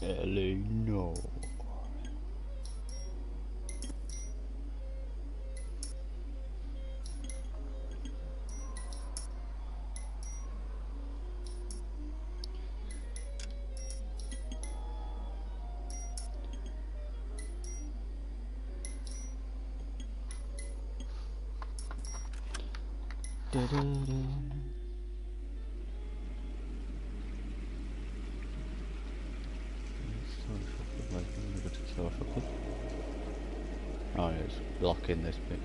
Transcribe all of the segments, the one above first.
LA, no. Oh, yeah, it's blocking this bit.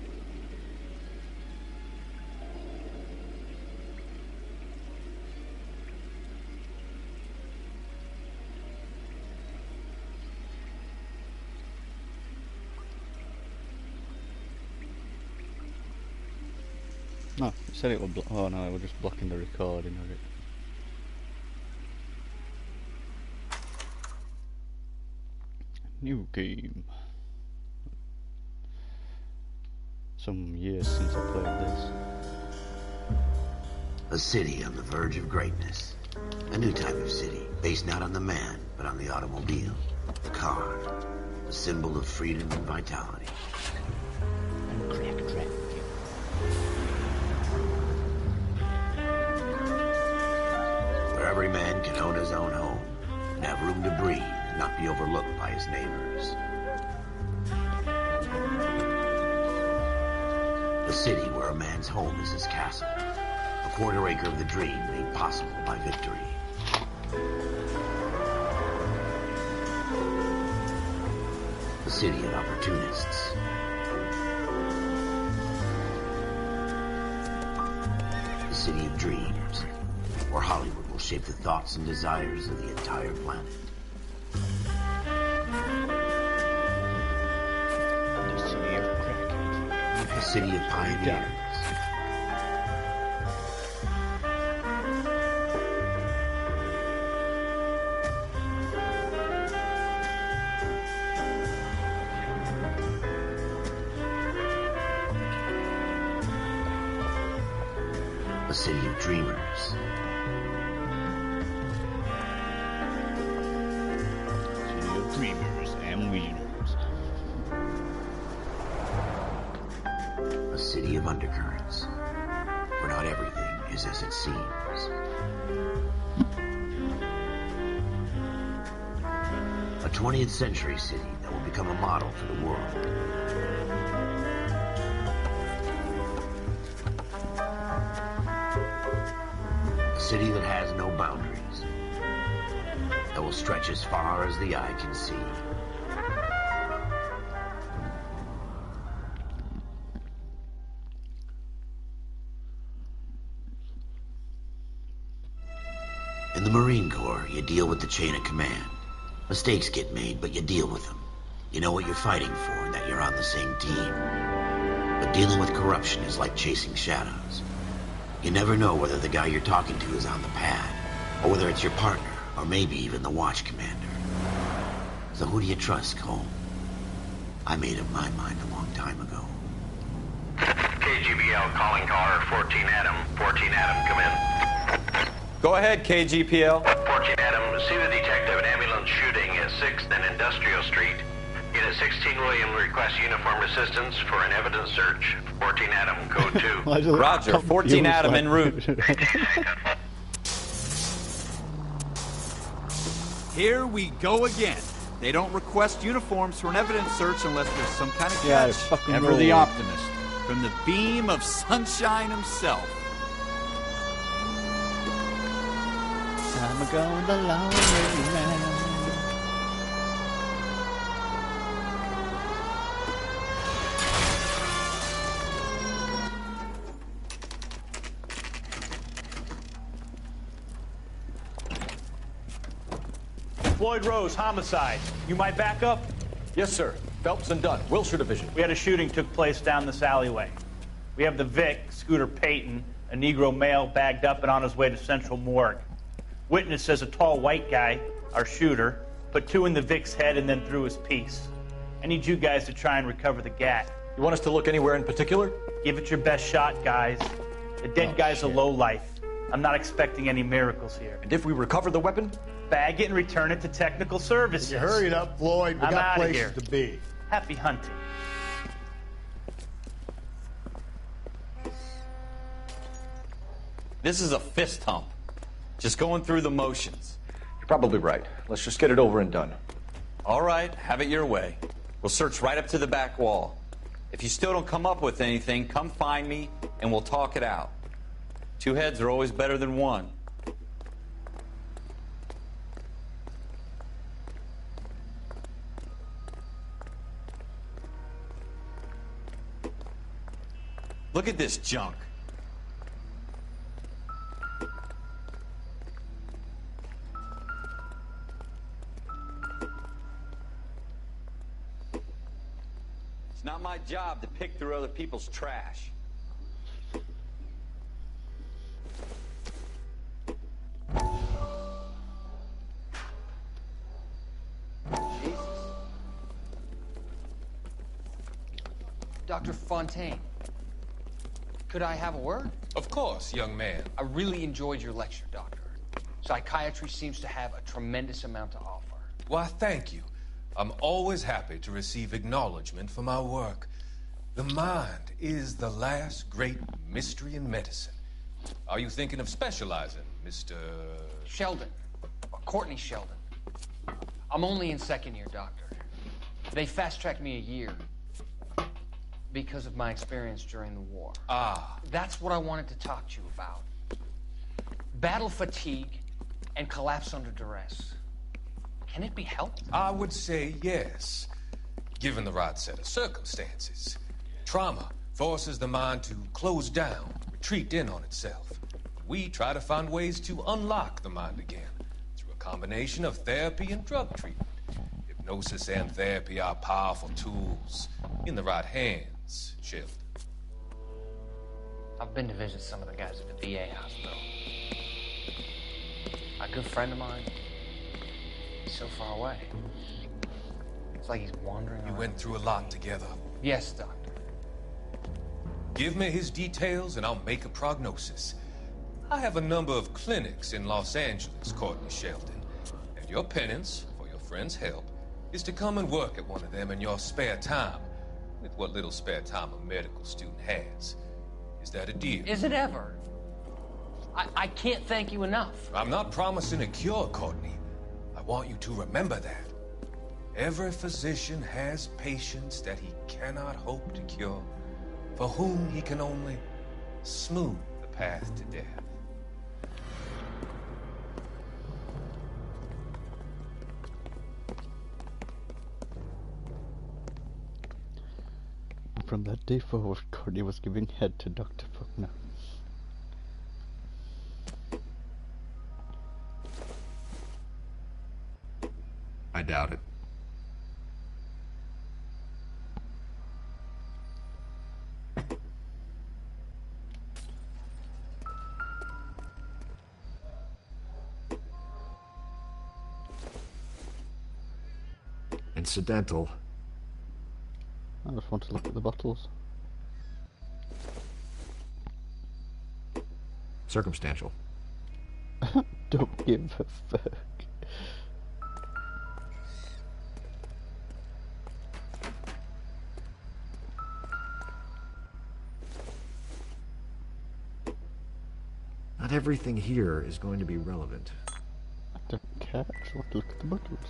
No, it said it would block. Oh no, it was just blocking the recording of it. New game. Some years since I played this. A city on the verge of greatness. A new type of city, based not on the man, but on the automobile. The car. A symbol of freedom and vitality. And crack. Where every man can own his own home, and have room to breathe, and not be overlooked by his neighbors. A city where a man's home is his castle. A quarter acre of the dream made possible by victory. A city of opportunists. A city of dreams, where Hollywood will shape the thoughts and desires of the entire planet. The city of crack. A city of pioneers. A city of dreamers. City of dreamers and wieners. A city of undercurrents, where not everything is as it seems. A 20th century city that will become a model for the world. A city that has no boundaries, that will stretch as far as the eye can see. In the Marine Corps, you deal with the chain of command. Mistakes get made, but you deal with them. You know what you're fighting for and that you're on the same team. But dealing with corruption is like chasing shadows. You never know whether the guy you're talking to is on the pad, or whether it's your partner, or maybe even the watch commander. So who do you trust, Cole? I made up my mind a long time ago. KGBL calling caller 14 Adam. 14 Adam, come in. Go ahead, KGPL. 14 Adam, see the detective, an ambulance shooting at 6th and Industrial Street. Unit 16 William requests uniformed assistance for an evidence search. 14 Adam, code 2. Roger, 14 Adam en route. Here we go again. They don't request uniforms for an evidence search unless there's some kind of Yeah, catch. fucking Ever the rules. optimist. From the beam of sunshine himself. I'm going the long way round. Floyd Rose, homicide. You might back up? Yes, sir. Phelps and Dunn, Wilshire Division. We had a shooting took place down this alleyway. We have the Vic, Scooter Payton, a Negro male bagged up and on his way to Central Morgue. Witness says a tall white guy, our shooter, put 2 in the Vic's head and then threw his piece. I need you guys to try and recover the gat. You want us to look anywhere in particular? Give it your best shot, guys. The dead guy's a lowlife. I'm not expecting any miracles here. And if we recover the weapon? Bag it and return it to technical services. You hurry it up, Floyd. We I'm got outta places here. to be. Happy hunting. This is a fist hump. Just going through the motions. You're probably right. Let's just get it over and done. All right, have it your way. We'll search right up to the back wall. If you still don't come up with anything, come find me and we'll talk it out. Two heads are always better than one. Look at this junk. It's not my job to pick through other people's trash. Dr. Fontaine, could I have a word? Of course, young man. I really enjoyed your lecture, Doctor. Psychiatry seems to have a tremendous amount to offer. Why, thank you. I'm always happy to receive acknowledgement for my work. The mind is the last great mystery in medicine. Are you thinking of specializing, Mr. Sheldon. Courtney Sheldon. I'm only in second year, Doctor. They fast-tracked me a year because of my experience during the war. Ah. That's what I wanted to talk to you about. Battle fatigue and collapse under duress. Can it be helped? I would say yes, given the right set of circumstances. Trauma forces the mind to close down, retreat in on itself. We try to find ways to unlock the mind again through a combination of therapy and drug treatment. Hypnosis and therapy are powerful tools in the right hands, Sheldon. I've been to visit some of the guys at the VA hospital. A good friend of mine, he's so far away. It's like he's wandering You around. went through a lot together. Yes, Doctor. Give me his details and I'll make a prognosis. I have a number of clinics in Los Angeles, Courtney Sheldon, and your penance, for your friend's help, is to come and work at one of them in your spare time, with what little spare time a medical student has. Is that a deal? Is it ever? I can't thank you enough. I'm not promising a cure, Courtney. I want you to remember that. Every physician has patients that he cannot hope to cure, for whom he can only smooth the path to death. From that day forward, Courtney was giving head to Dr. Faulkner. I doubt it. Incidental. I just want to look at the bottles. Circumstantial. Don't give a fuck. Not everything here is going to be relevant. I don't care, I just want to look at the bottles.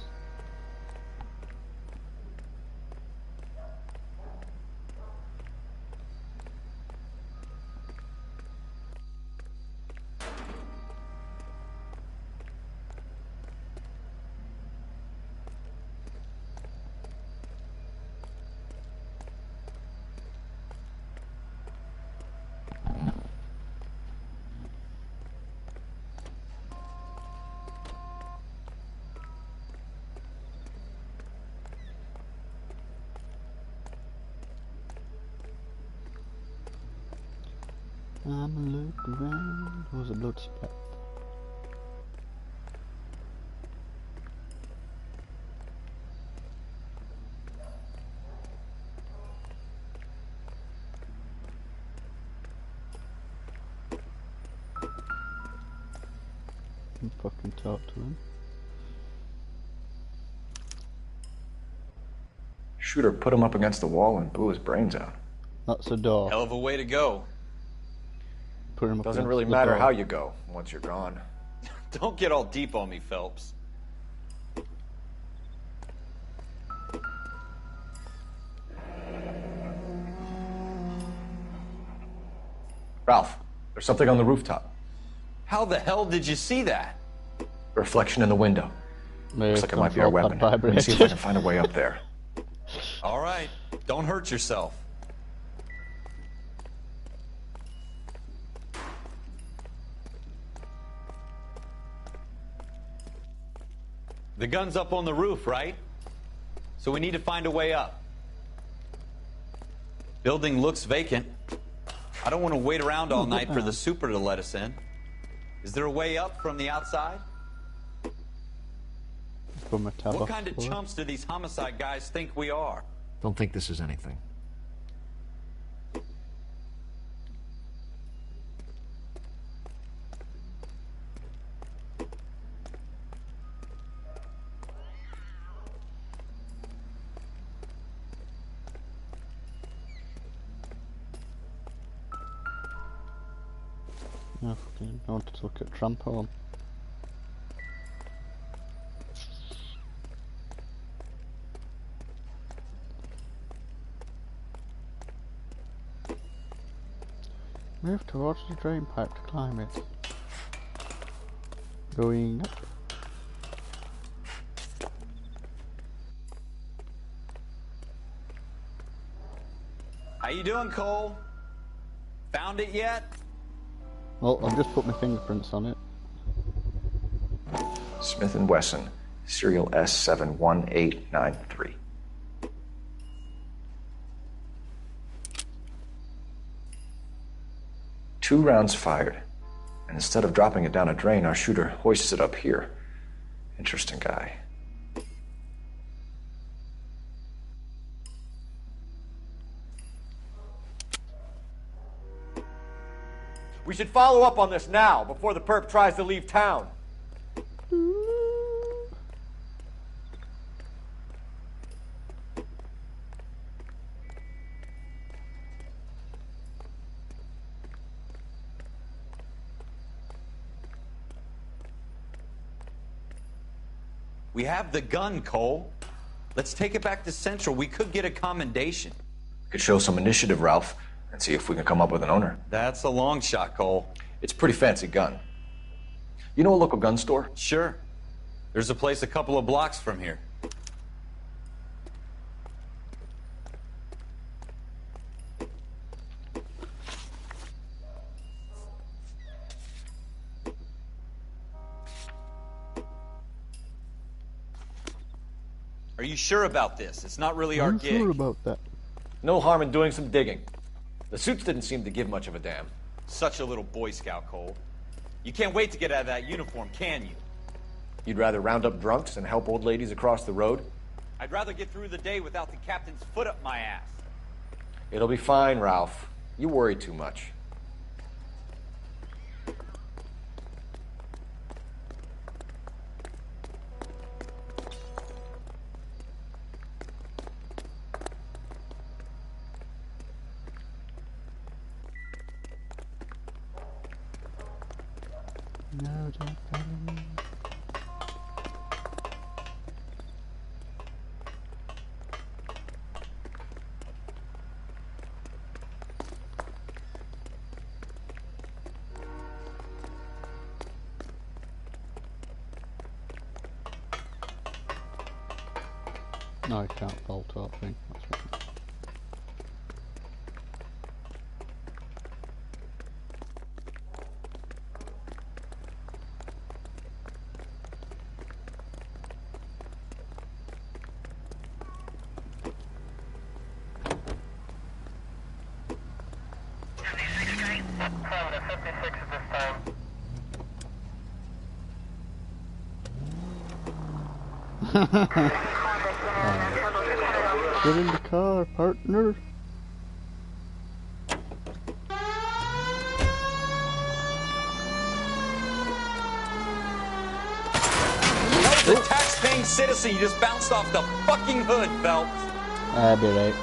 I'm a look around. Was a blood splat. And fucking talk to him. Shooter put him up against the wall and blew his brains out. That's a door. Hell of a way to go. Put him up Doesn't against really the matter door. how you go once you're gone. Don't get all deep on me, Phelps. Ralph, there's something on the rooftop. How the hell did you see that? A reflection in the window. Looks like it might be our weapon. Let me see if I can find a way up there. All right, don't hurt yourself. The gun's up on the roof, right? So we need to find a way up. Building looks vacant. I don't want to wait around all night for the super to let us in. Is there a way up from the outside? What kind of chumps do these homicide guys think we are? Don't think this is anything. I fucking wanted to look at Trump home. Move towards the drain pipe to climb it. Going up. How you doing, Cole? Found it yet? Well, I've just put my fingerprints on it. Smith & Wesson, serial S71893. Two rounds fired, and instead of dropping it down a drain, our shooter hoists it up here. Interesting guy. We should follow up on this now, before the perp tries to leave town. We have the gun, Cole. Let's take it back to Central. We could get a commendation. Could show some initiative, Ralph, and see if we can come up with an owner. That's a long shot, Cole. It's a pretty fancy gun. You know a local gun store? Sure. There's a place a couple of blocks from here. Are you sure about this? It's not really our gig. I'm sure about that. No harm in doing some digging. The suits didn't seem to give much of a damn. Such a little Boy Scout, Cole. You can't wait to get out of that uniform, can you? You'd rather round up drunks than help old ladies across the road? I'd rather get through the day without the captain's foot up my ass. It'll be fine, Ralph. You worry too much. No, don't follow me. No, I can't vault up thing. That's right. Get in the car, partner. a tax-paying citizen. You just bounced off the fucking hood, Phelps. I'll be right.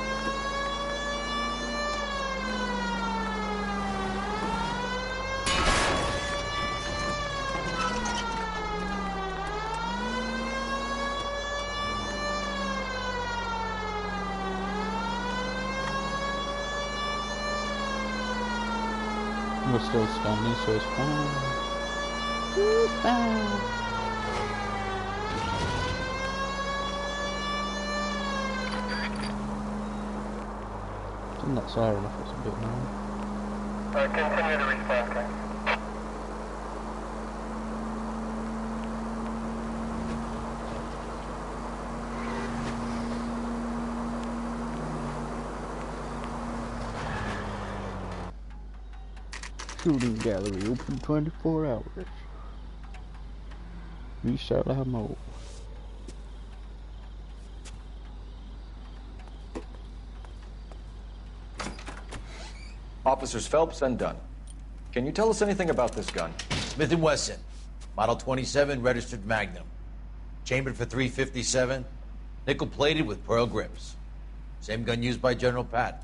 We're still standing, so it's fine. It's fine. I think that's siren if it's a bit more. Continue to respond, okay? Shooting gallery open 24 hours. We shall have more. Officers Phelps and Dunn. Can you tell us anything about this gun? Smith & Wesson, Model 27, registered Magnum. Chambered for .357, nickel-plated with pearl grips. Same gun used by General Patton.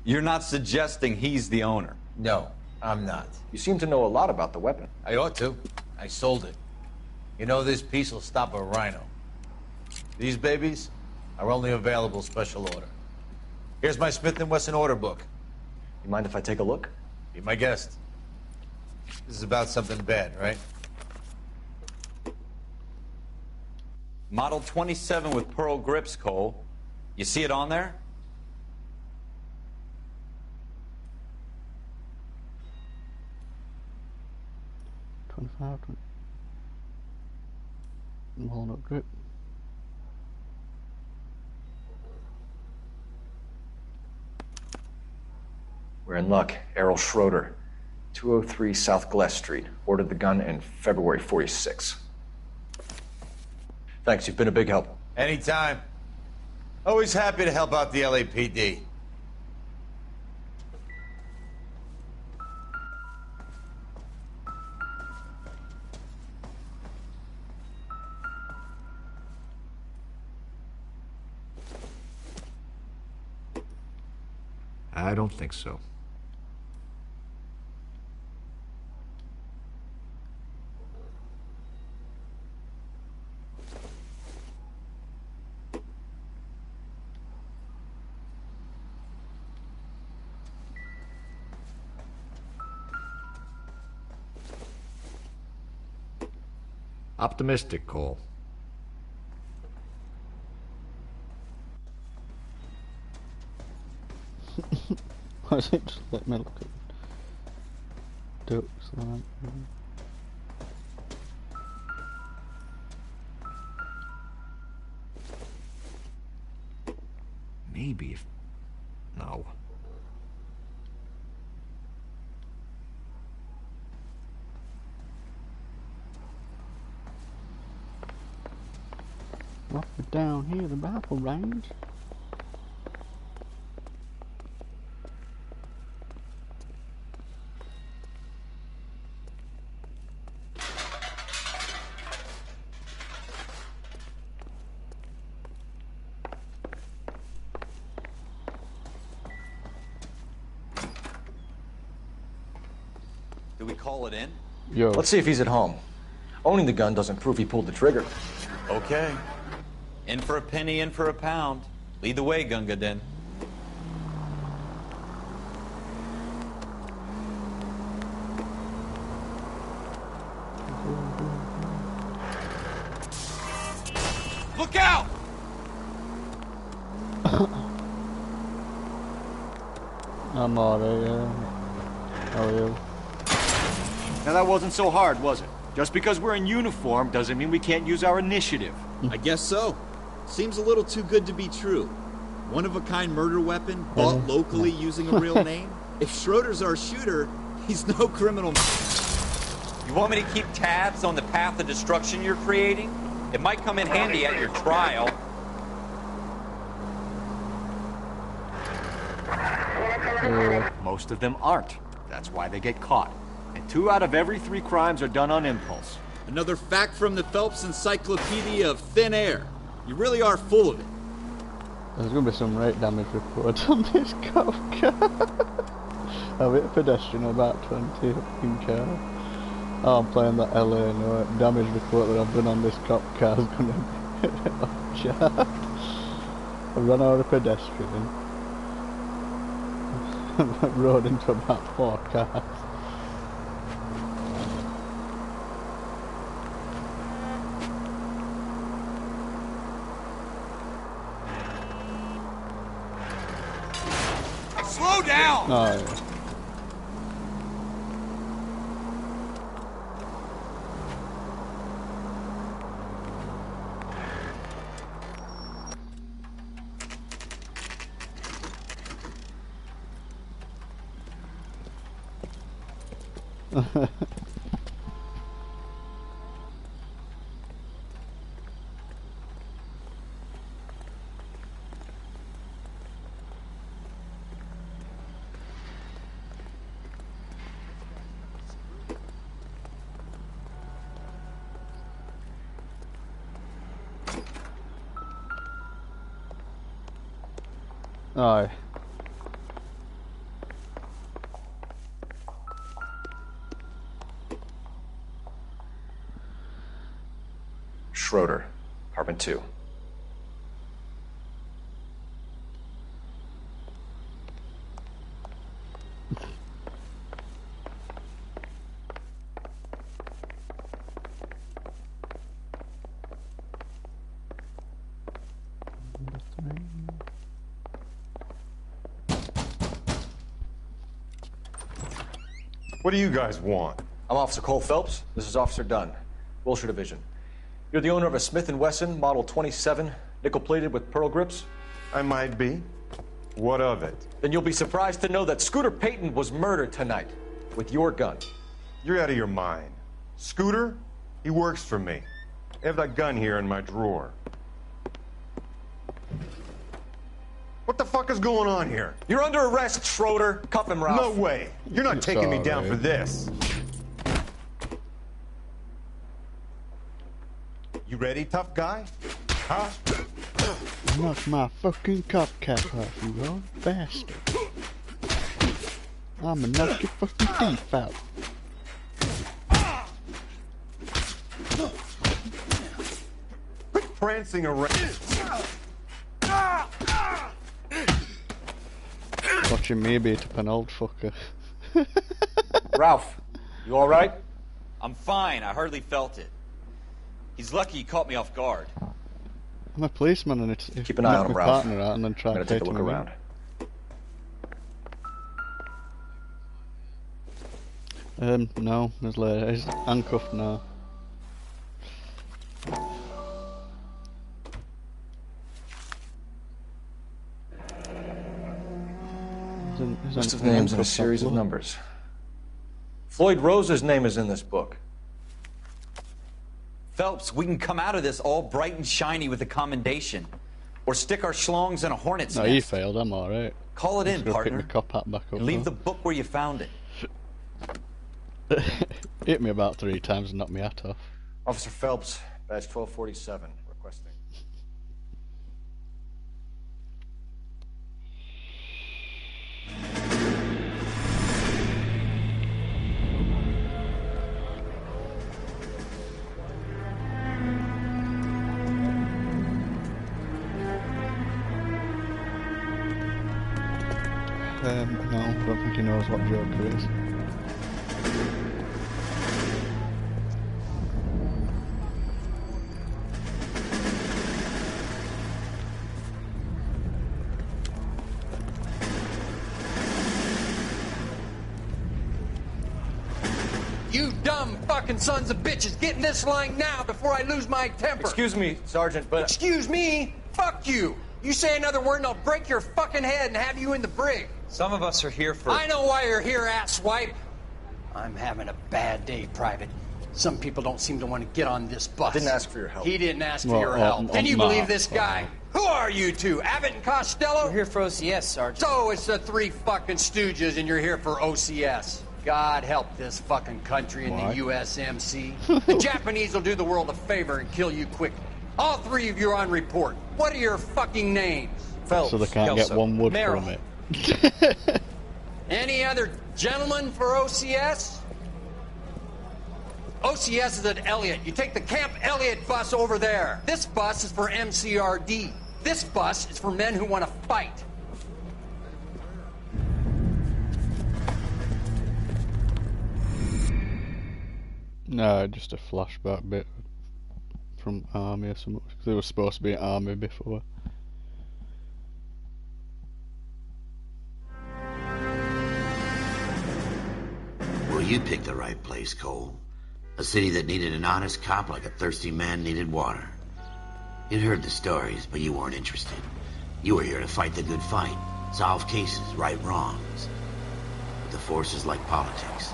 You're not suggesting he's the owner? No, I'm not. You seem to know a lot about the weapon. I ought to. I sold it. You know, this piece will stop a rhino. These babies are only available special order. Here's my Smith & Wesson order book. You mind if I take a look? Be my guest. This is about something bad, right? Model 27 with pearl grips, Cole. You see it on there? Walnut grip. We're in luck. Errol Schroeder, 203 South Glass Street. Ordered the gun in February '46. Thanks, you've been a big help. Anytime. Always happy to help out the LAPD. I don't think so. Optimistic, Cole. Why is it just let me look at ducks like Maybe if... No. What down here, the rifle range? Do we call it in? Yo. Let's see if he's at home. Owning the gun doesn't prove he pulled the trigger. Okay. In for a penny, in for a pound. Lead the way, Gunga Din. Look out! I'm alright, How are you? Now that wasn't so hard, was it? Just because we're in uniform doesn't mean we can't use our initiative. I guess so. Seems a little too good to be true. One-of-a-kind murder weapon, bought locally using a real name. If Schroeder's our shooter, he's no criminal. You want me to keep tabs on the path of destruction you're creating? It might come in handy at your trial. Most of them aren't. That's why they get caught. And 2 out of every 3 crimes are done on impulse. Another fact from the Phelps Encyclopedia of Thin Air. You really are full of it. There's going to be some rate damage report on this cop car. I've hit a pedestrian about 20 fucking car. Oh, I'm playing that LA Noire damage report that I've done on this cop car is going to be off chart. I run over a pedestrian. Rode into about 4 cars. Slow down! Oh, yeah. Aye. Schroeder, apartment 2. What do you guys want? I'm Officer Cole Phelps. This is Officer Dunn, Wilshire Division. You're the owner of a Smith & Wesson Model 27, nickel-plated with pearl grips? I might be. What of it? Then you'll be surprised to know that Scooter Payton was murdered tonight with your gun. You're out of your mind. Scooter? He works for me. I have that gun here in my drawer. What the fuck is going on here? You're under arrest, Schroeder. Cuff him, Ralph. No way. You're not taking me down for this. You ready, tough guy? Huh? Knock my fucking cop cap off, you old bastard. I'ma knock your fucking teeth out. Quit prancing around. Watching me beat up an old fucker. Ralph, you all right? I'm fine. I hardly felt it. He's lucky he caught me off guard. I'm a policeman and it's keep an eye on him, my Ralph. partner out and then try I'm to gonna take a him look again. around. No, there's later. He's handcuffed now. List of names and a series of numbers. Floyd Rose's name is in this book. Phelps, we can come out of this all bright and shiny with a commendation. Or stick our schlongs in a hornet's No, nest. he failed. I'm alright. Call it in, Pick partner. my cop hat back up. And leave the book where you found it. Hit me about 3 times and knocked me hat off. Officer Phelps, badge 1247, requesting. No, I don't think he knows what Joker is. You dumb fucking sons of bitches, get in this line now before I lose my temper. Excuse me, Sergeant, but... Excuse me? Fuck you. You say another word and I'll break your fucking head and have you in the brig. Some of us are here for... I know why you're here, asswipe. I'm having a bad day, Private. Some people don't seem to want to get on this bus. Didn't ask for your help. He didn't ask for your help. Can you believe this guy? Who are you two? Abbott and Costello? We're here for OCS, Sergeant. So it's the 3 fucking stooges and you're here for OCS. God help this fucking country and Why? the USMC. The Japanese will do the world a favor and kill you quickly. All three of you are on report. What are your fucking names? Phelps, So they can't get Kelso, one word Merrill. from it. Any other gentlemen for OCS? OCS is at Elliott. You take the Camp Elliott bus over there. This bus is for MCRD. This bus is for men who want to fight. No, just a flashback bit from Army or something. They were supposed to be at Army before. Well, you picked the right place, Cole. A city that needed an honest cop like a thirsty man needed water. You'd heard the stories, but you weren't interested. You were here to fight the good fight, solve cases, right wrongs. But the force is like politics.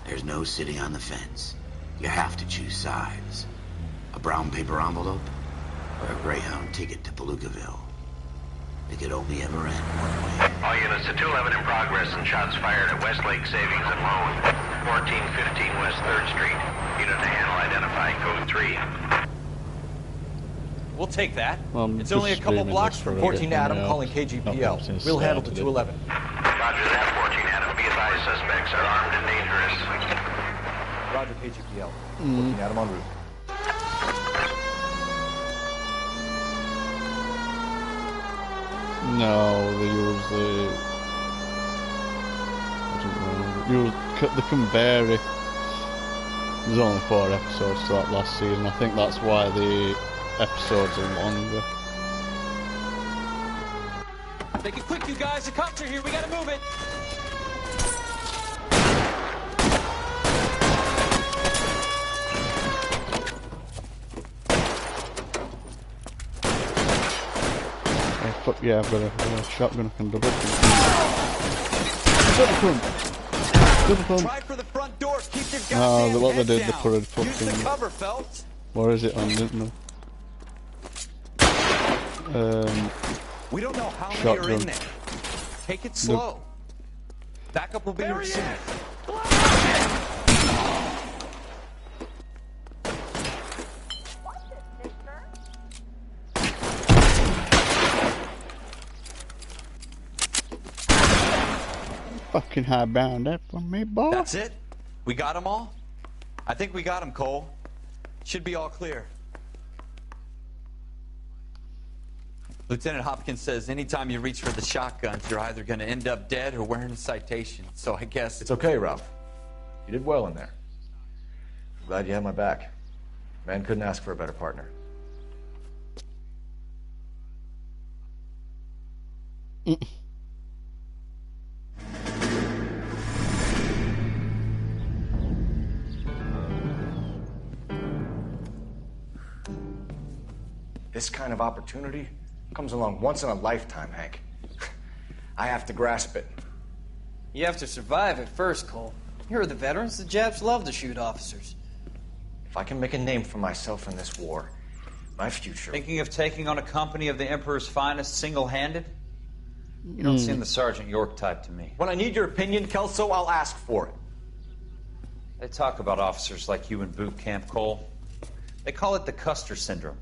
There's no sitting on the fence. You have to choose sides. A brown paper envelope, or a Greyhound ticket to Palookaville. It could only ever end one way. All units to 211 in progress and shots fired at Westlake Savings and Loan, 1415 West 3rd Street. Unit to handle identify code 3. We'll take that. It's only a couple blocks from 14 Adam calling KGPL. We'll handle the 211. Roger that, 14 Adam. Be advised, suspects are armed and dangerous. Roger, KGPL. 14 Adam en route. No, they use the... I don't know. They can vary. There's only 4 episodes to that last season. I think that's why the episodes are longer. Make it quick, you guys. The cops are here. We gotta move it. Oh, fuck yeah, I've got a shotgun I can double pump. Double pump! Double pump! Try for the front door. Keep your No, goddamn what they head did, they down. put a Use the fucking... cover, Phelps. What is it on, didn't they? We don't know how many Shotgun. are in there. Take it slow. Backup will be here soon. Fucking high-bound that from me, boy. That's it? We got them all? I think we got them, Cole. Should be all clear. Lieutenant Hopkins says anytime you reach for the shotguns, you're either going to end up dead or wearing a citation. So I guess... It's okay, Ralph. You did well in there. I'm glad you had my back. Man couldn't ask for a better partner. This kind of opportunity comes along once in a lifetime, Hank. I have to grasp it. You have to survive it first, Cole. Here are the veterans. The Japs love to shoot officers. If I can make a name for myself in this war, my future... Thinking of taking on a company of the Emperor's finest single-handed? You don't seem the Sergeant York type to me. When I need your opinion, Kelso, I'll ask for it. They talk about officers like you in boot camp, Cole. They call it the Custer syndrome.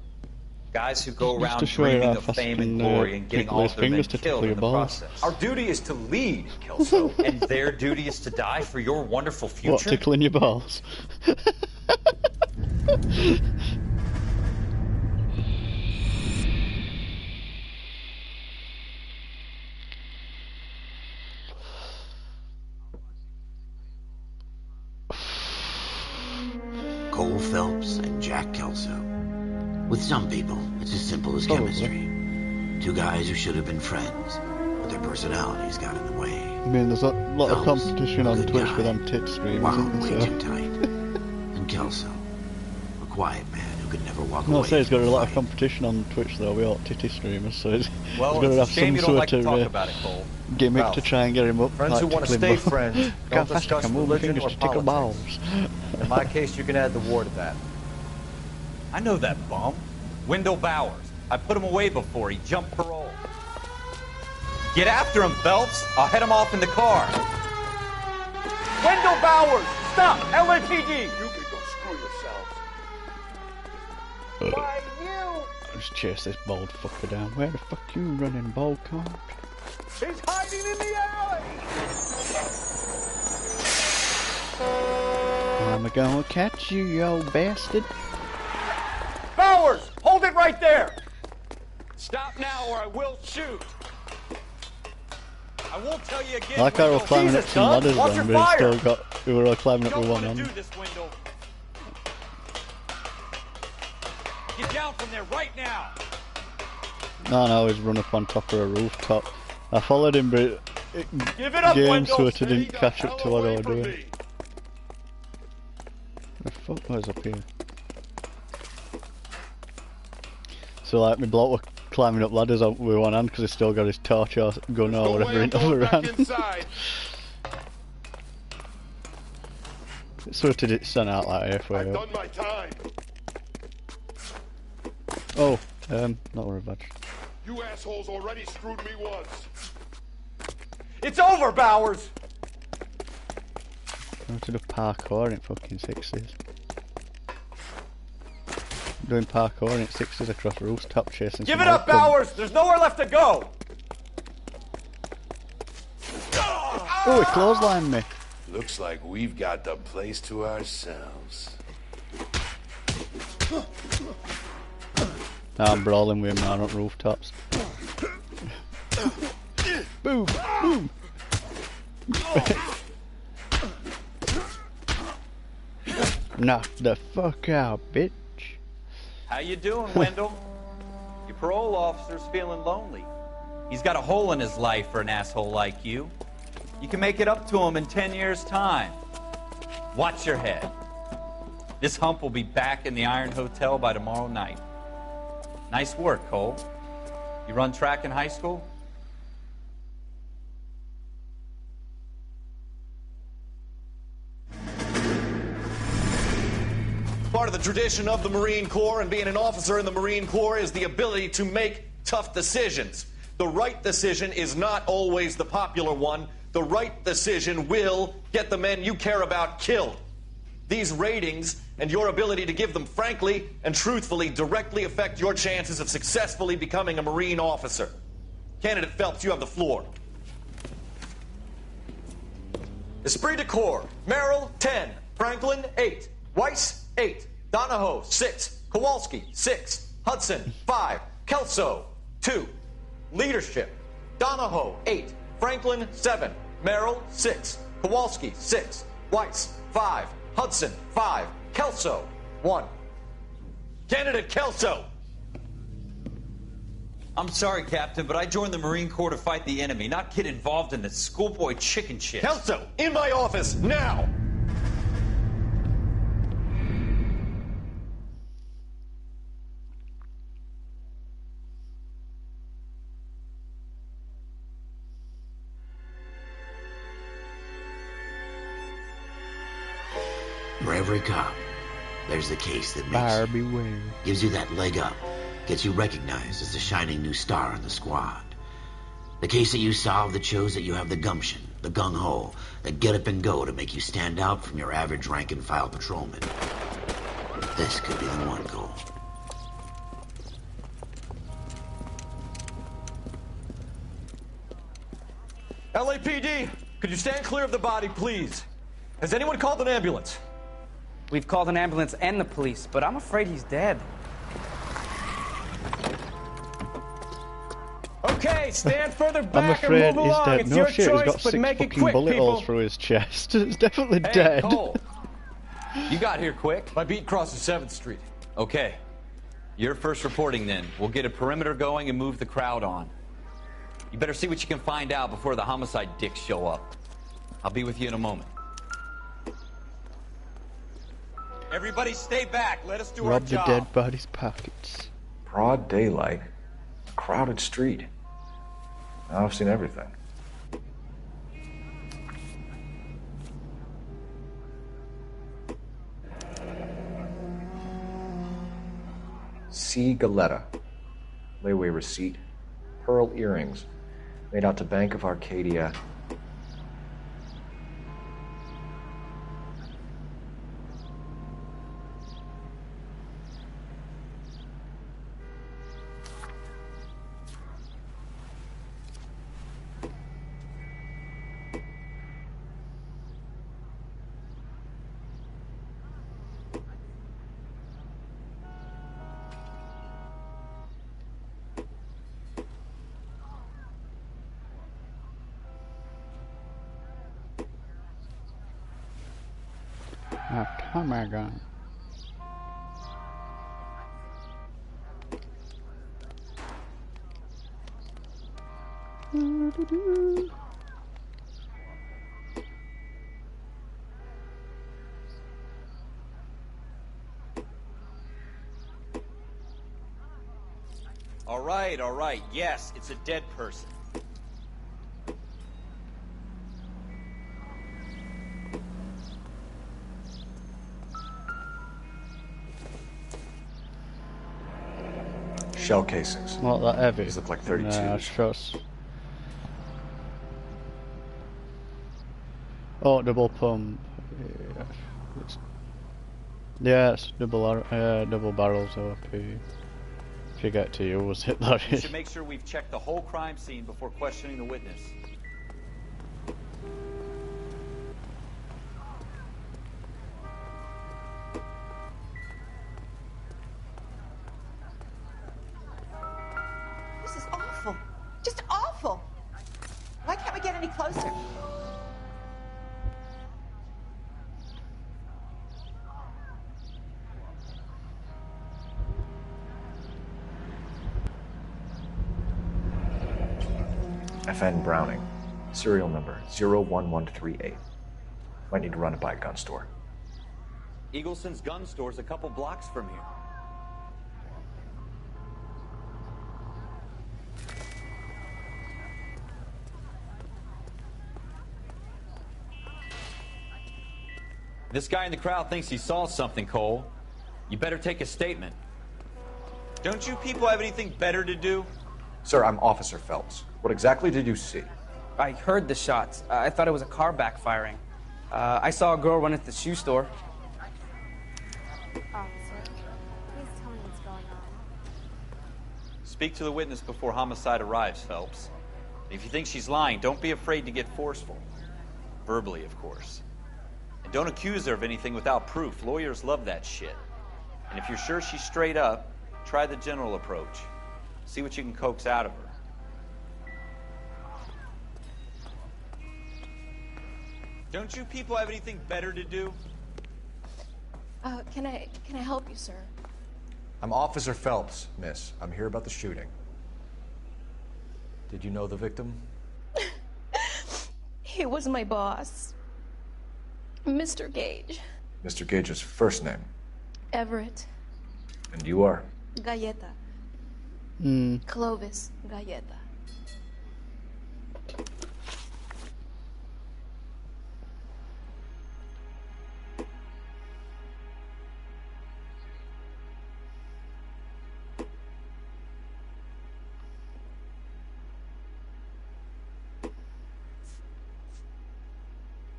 Guys who go around dreaming of fame and glory and getting all of their men killed in the process. Our duty is to lead, Kelso. And their duty is to die for your wonderful future? What, tickling your balls? Cole Phelps and Jack Kelso. With some people, it's as simple as chemistry. Two guys who should have been friends, but their personalities got in the way. I mean, there's a lot of Phelps, competition on good Twitch guy, for them tit streams, wound isn't way there? too tight. And Kelso, a quiet man who could never walk No, away. I say he's got a from lot of fight. competition on Twitch though, we all titty streamers, so he's Well, got to it's have a shame some you don't sort like to of talk about it, Cole. gimmick Ralph, to try and get him up. friends like who want to tickling stay balls. friends How don't fast I discuss can move my religion fingers or to tickle politics. balls. In my case, you can add the war to that. I know that bum. Wendell Bowers. I put him away before. He jumped parole. Get after him, Phelps. I'll head him off in the car. Wendell Bowers! Stop! LAPD! You can go screw yourselves. Why you? Just chase this bald fucker down. Where the fuck you running, bald card? He's hiding in the alley! I'm gonna catch you, you old bastard. Bowers! Hold it right there! Stop now or I will shoot! I won't tell you again. I like how we're climbing up some ladders then, but still got. We were all climbing up with one hand. Get down from there right now! No, he's run up on top of a rooftop. I followed him, but game sort of didn't catch up to what I was doing. The fuck was up here? So like, my bloke was climbing up ladders with one hand because he's still got his torch or gun or whatever in the other hand. It sort of did stand out like halfway up. Oh, not worry about it. You assholes already screwed me once. It's over, Bowers! I went to do parkour in fucking 60s. Doing parkour in 60s across rooftop chasing. Give it up, Bowers! There's nowhere left to go! Oh, he clotheslined me. Looks like we've got the place to ourselves. Now I'm brawling with him now on rooftops. Boom! Boom! Knock the fuck out, bitch. How you doing, Wendell? Your parole officer's feeling lonely. He's got a hole in his life for an asshole like you. You can make it up to him in 10 years' time. Watch your head. This hump will be back in the Iron Hotel by tomorrow night. Nice work, Cole. You run track in high school? Part of the tradition of the Marine Corps and being an officer in the Marine Corps is the ability to make tough decisions. The right decision is not always the popular one. The right decision will get the men you care about killed. These ratings and your ability to give them frankly and truthfully directly affect your chances of successfully becoming a Marine officer. Candidate Phelps, you have the floor. Esprit de Corps, Merrill, 10. Franklin, 8. Weiss, 8. Donahoe, 6. Kowalski, 6. Hudson, 5. Kelso, 2. Leadership, Donahoe, 8. Franklin, 7. Merrill, 6. Kowalski, 6. Weiss, 5. Hudson, 5. Kelso, 1. Candidate Kelso! I'm sorry, Captain, but I joined the Marine Corps to fight the enemy, not get involved in this schoolboy chicken shit. Kelso, in my office, now! For every cop, there's the case that makes you, gives you that leg up, gets you recognized as the shining new star in the squad. The case that you solve that shows that you have the gumption, the gung-ho, the get up and go to make you stand out from your average rank-and-file patrolman. This could be the one, Cole. LAPD, could you stand clear of the body, please? Has anyone called an ambulance? We've called an ambulance and the police, but I'm afraid he's dead. Okay, stand further back I'm afraid and move he's along. dead. It's No your shit, choice, he's got but 6 make it fucking quick, bullet people. holes through his chest. It's definitely Hey, dead. Cole. You got here quick. My beat crosses 7th Street. Okay. You're first reporting then. We'll get a perimeter going and move the crowd on. You better see what you can find out before the homicide dicks show up. I'll be with you in a moment. Everybody stay back. Let us do our Rob the job. dead body's pockets. Broad daylight. Crowded street. Now I've seen everything. C. Galetta. Layaway receipt. Pearl earrings. Made out to Bank of Arcadia. A camera gun. All right. Yes, it's a dead person. Shell casings. Not that heavy. These look like 32s. Nah, shots. Oh, double pump. Yeah, it's double barrels OP. If you get to use it, that You is. should make sure we've checked the whole crime scene before questioning the witness. This is awful. Just awful. Why can't we get any closer? FN Browning. Serial number 01138. Might need to run it by a gun store. Eagleson's gun store's a couple blocks from here. This guy in the crowd thinks he saw something, Cole. You better take a statement. Don't you people have anything better to do? Sir, I'm Officer Phelps. What exactly did you see? I heard the shots. I thought it was a car backfiring. I saw a girl run into the shoe store. Officer, please tell me what's going on. Speak to the witness before homicide arrives, Phelps. If you think she's lying, don't be afraid to get forceful. Verbally, of course. And don't accuse her of anything without proof. Lawyers love that shit. And if you're sure she's straight up, try the general approach. See what you can coax out of her. Don't you people have anything better to do? Can I help you, sir? I'm Officer Phelps, miss. I'm here about the shooting. Did you know the victim? He was my boss, Mr. Gage. Mr. Gage's first name. Everett. And you are? Galleta. Clovis Galleta.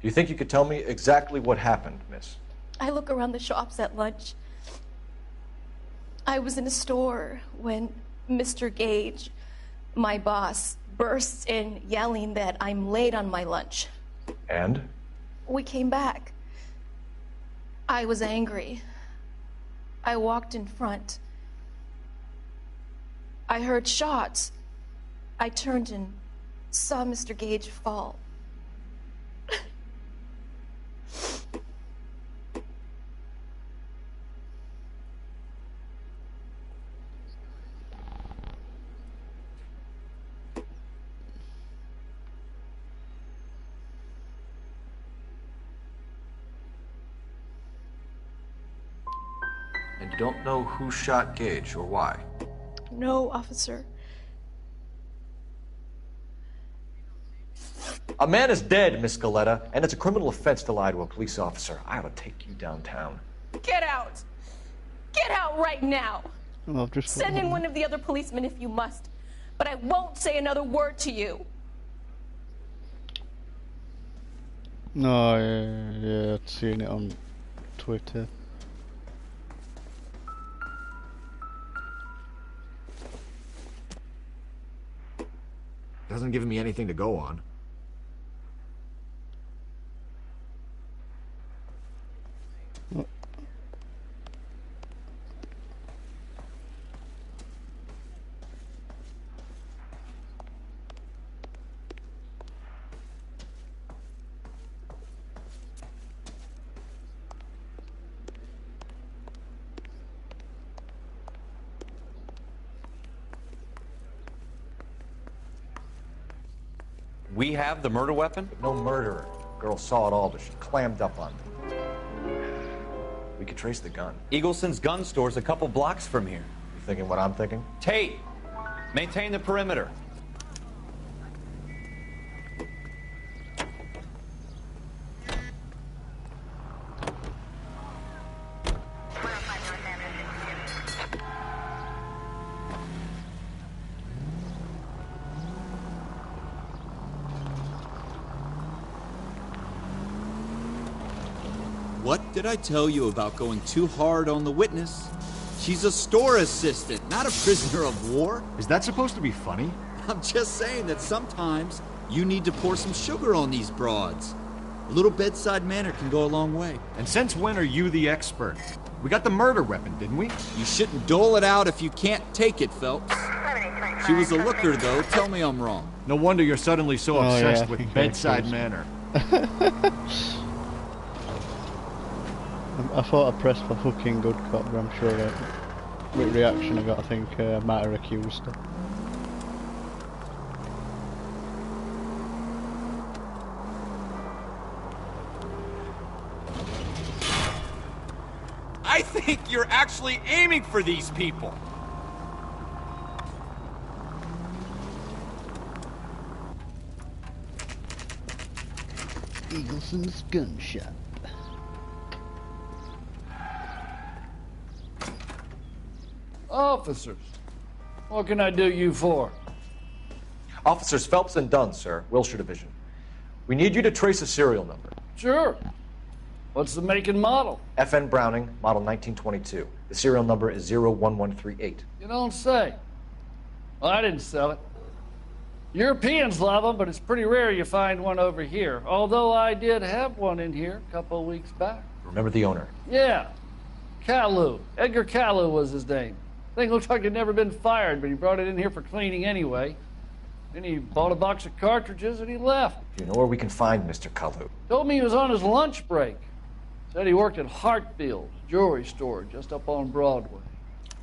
Do you think you could tell me exactly what happened, miss? I look around the shops at lunch. I was in a store when Mr. Gage, my boss, bursts in yelling that I'm late on my lunch. And? We came back. I was angry. I walked in front. I heard shots. I turned and saw Mr. Gage fall. And you don't know who shot Gage or why? No, officer. A man is dead, Miss Galleta, and it's a criminal offense to lie to a police officer. I ought to take you downtown. Get out! Get out right now! Well, I've just Send in one of the other policemen if you must, but I won't say another word to you. No, yeah, I'd seen it on Twitter. Hasn't given me anything to go on. we have the murder weapon? No murderer. Girl saw it all, but she clammed up on me. We could trace the gun. Eagleson's gun store's a couple blocks from here. You thinking what I'm thinking? Tate, maintain the perimeter. What did I tell you about going too hard on the witness? She's a store assistant, not a prisoner of war. Is that supposed to be funny? I'm just saying that sometimes you need to pour some sugar on these broads. A little bedside manner can go a long way. And since when are you the expert? We got the murder weapon, didn't we? You shouldn't dole it out if you can't take it, Phelps. She was a looker, though. Tell me I'm wrong. No wonder you're suddenly so obsessed with bedside manner. I thought I pressed for fucking good cop, but I'm sure that with reaction I got, I think I might have accused her. I think you're actually aiming for these people. Eagleson's gun shop. Officers, what can I do you for? Officers Phelps and Dunn, sir, Wilshire Division. We need you to trace a serial number. Sure. What's the make and model? FN Browning, model 1922. The serial number is 01138. You don't say. Well, I didn't sell it. Europeans love them, but it's pretty rare you find one over here. Although I did have one in here a couple of weeks back. Remember the owner? Yeah. Kalu. Edgar Kalu was his name. Thing looked like it'd never been fired, but he brought it in here for cleaning anyway. Then he bought a box of cartridges and he left. Do you know where we can find Mr. Kalu? Told me he was on his lunch break. Said he worked at Hartfield's jewelry store just up on Broadway.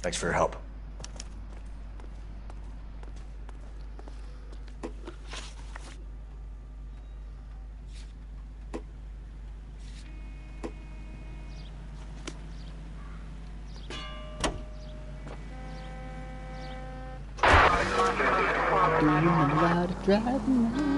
Thanks for your help. Doing a lot of driving now.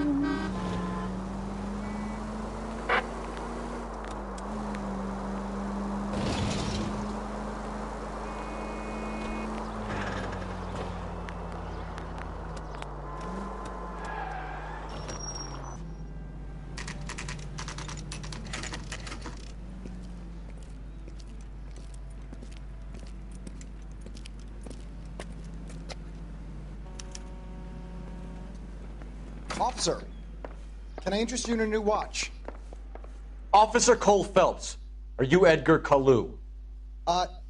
Officer, can I interest you in a new watch? Officer Cole Phelps, are you Edgar Kalu?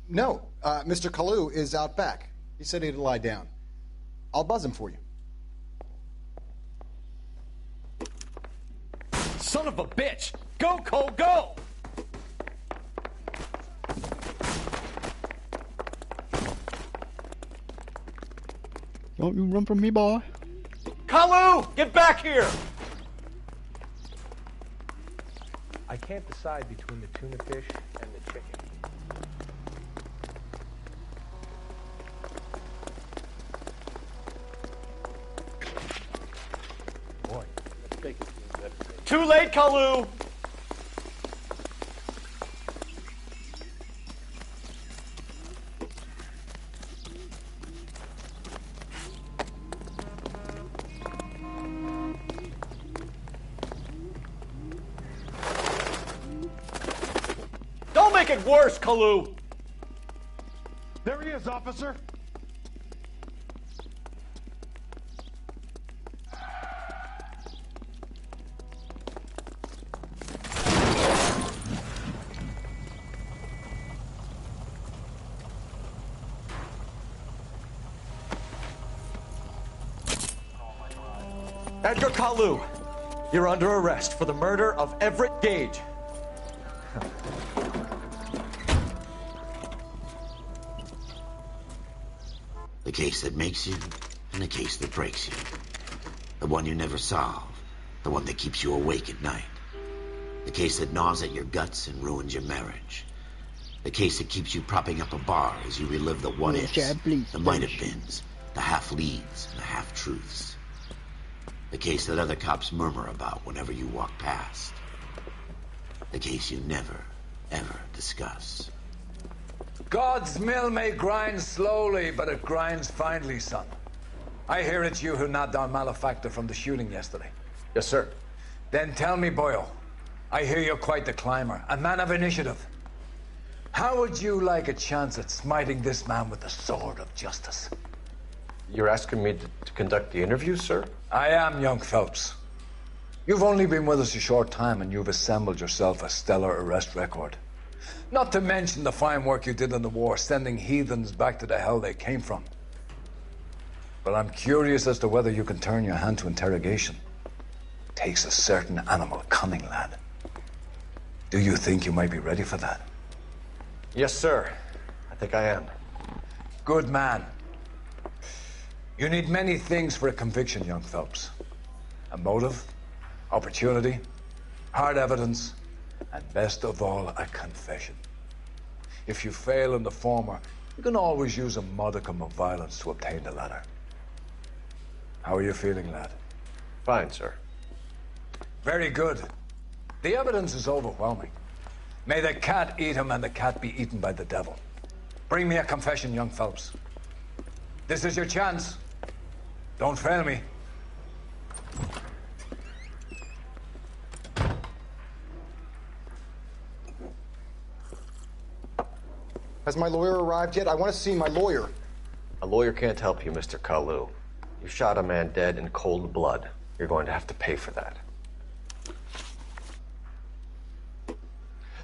No. Mr. Kalu is out back. He said he'd lie down. I'll buzz him for you. Son of a bitch! Go, Cole, go! Don't you run from me, boy. Kalu! Get back here! I can't decide between the tuna fish and the chicken. Boy, let's take it. Too late, Kalu! Don't make it worse, Kalu! There he is, officer. Edgar Kalu, you're under arrest for the murder of Everett Gage. The case that makes you and the case that breaks you. The one you never solve The one that keeps you awake at night. The case that gnaws at your guts and ruins your marriage. The case that keeps you propping up a bar as you relive the what-ifs, the might-have-beens, the half-leads, and the half-truths. The case that other cops murmur about whenever you walk past. The case you never, ever discuss. God's mill may grind slowly, but it grinds finely, son. I hear it's you who knocked down Malefactor from the shooting yesterday. Yes, sir. Then tell me, Boyle, I hear you're quite the climber, a man of initiative. How would you like a chance at smiting this man with the sword of justice? You're asking me to conduct the interview, sir? I am, young Phelps. You've only been with us a short time, and you've assembled yourself a stellar arrest record. Not to mention the fine work you did in the war, sending heathens back to the hell they came from. But I'm curious as to whether you can turn your hand to interrogation. Takes a certain animal cunning, lad. Do you think you might be ready for that? Yes, sir. I think I am. Good man. You need many things for a conviction, young Phelps. A motive, opportunity, hard evidence, and best of all, a confession. If you fail in the former, you can always use a modicum of violence to obtain the latter. How are you feeling, lad? Fine, sir. Very good. The evidence is overwhelming. May the cat eat him and the cat be eaten by the devil. Bring me a confession, young Phelps. This is your chance. Don't fail me. Has my lawyer arrived yet? I want to see my lawyer. A lawyer can't help you, Mr. Kalu. You shot a man dead in cold blood. You're going to have to pay for that.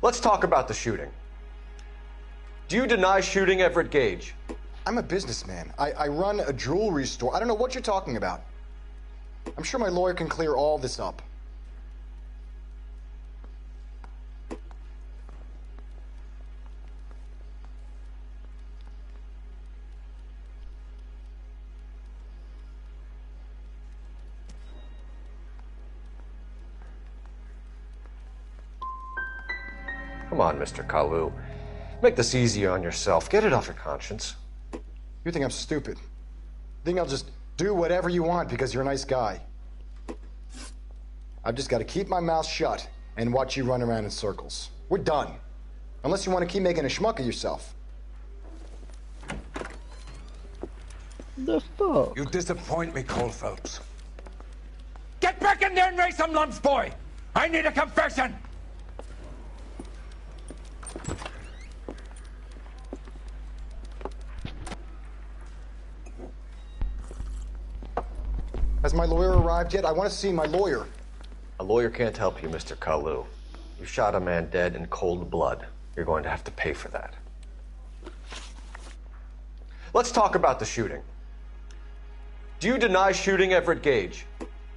Let's talk about the shooting. Do you deny shooting Everett Gage? I'm a businessman. I run a jewelry store. I don't know what you're talking about. I'm sure my lawyer can clear all this up. Come on, Mr. Kalu. Make this easier on yourself. Get it off your conscience. You think I'm stupid? Think I'll just do whatever you want because you're a nice guy? I've just got to keep my mouth shut and watch you run around in circles. We're done. Unless you want to keep making a schmuck of yourself. The fuck? You disappoint me, Cole Phelps. Get back in there and raise some lumps, boy! I need a confession! Has my lawyer arrived yet? I want to see my lawyer. A lawyer can't help you, Mr. Kalu. You shot a man dead in cold blood. You're going to have to pay for that. Let's talk about the shooting. Do you deny shooting Everett Gage?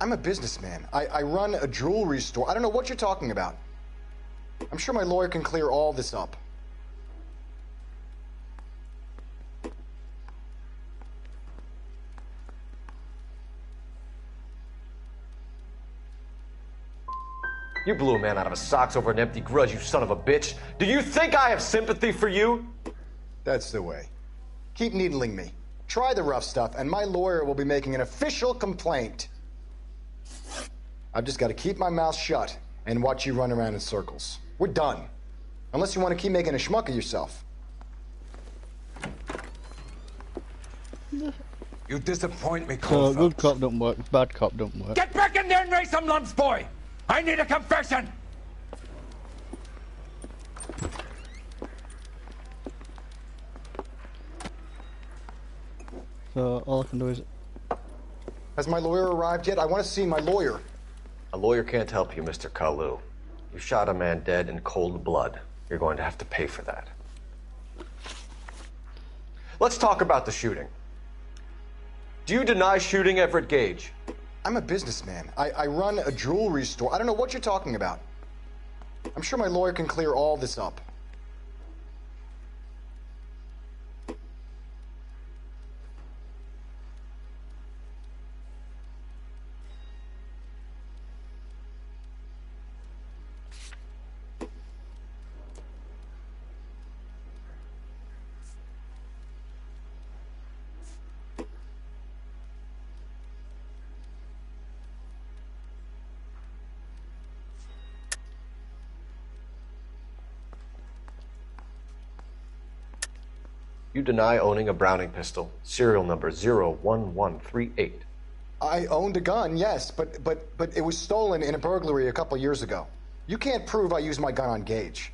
I'm a businessman. I run a jewelry store. I don't know what you're talking about. I'm sure my lawyer can clear all this up. You blew a man out of his socks over an empty grudge, you son of a bitch. Do you think I have sympathy for you? That's the way. Keep needling me. Try the rough stuff, and my lawyer will be making an official complaint. I've just got to keep my mouth shut and watch you run around in circles. We're done. Unless you want to keep making a schmuck of yourself. You disappoint me, Cole. So good cop don't work, bad cop don't work. Get back in there and raise some lumps, boy! I need a confession! So all I can do is... Has my lawyer arrived yet? I want to see my lawyer. A lawyer can't help you, Mr. Kalu. You shot a man dead in cold blood. You're going to have to pay for that. Let's talk about the shooting. Do you deny shooting Everett Gage? I'm a businessman. I run a jewelry store. I don't know what you're talking about. I'm sure my lawyer can clear all this up. You deny owning a Browning pistol, serial number 01138. I owned a gun, yes, but it was stolen in a burglary a couple years ago. You can't prove I used my gun on Gage.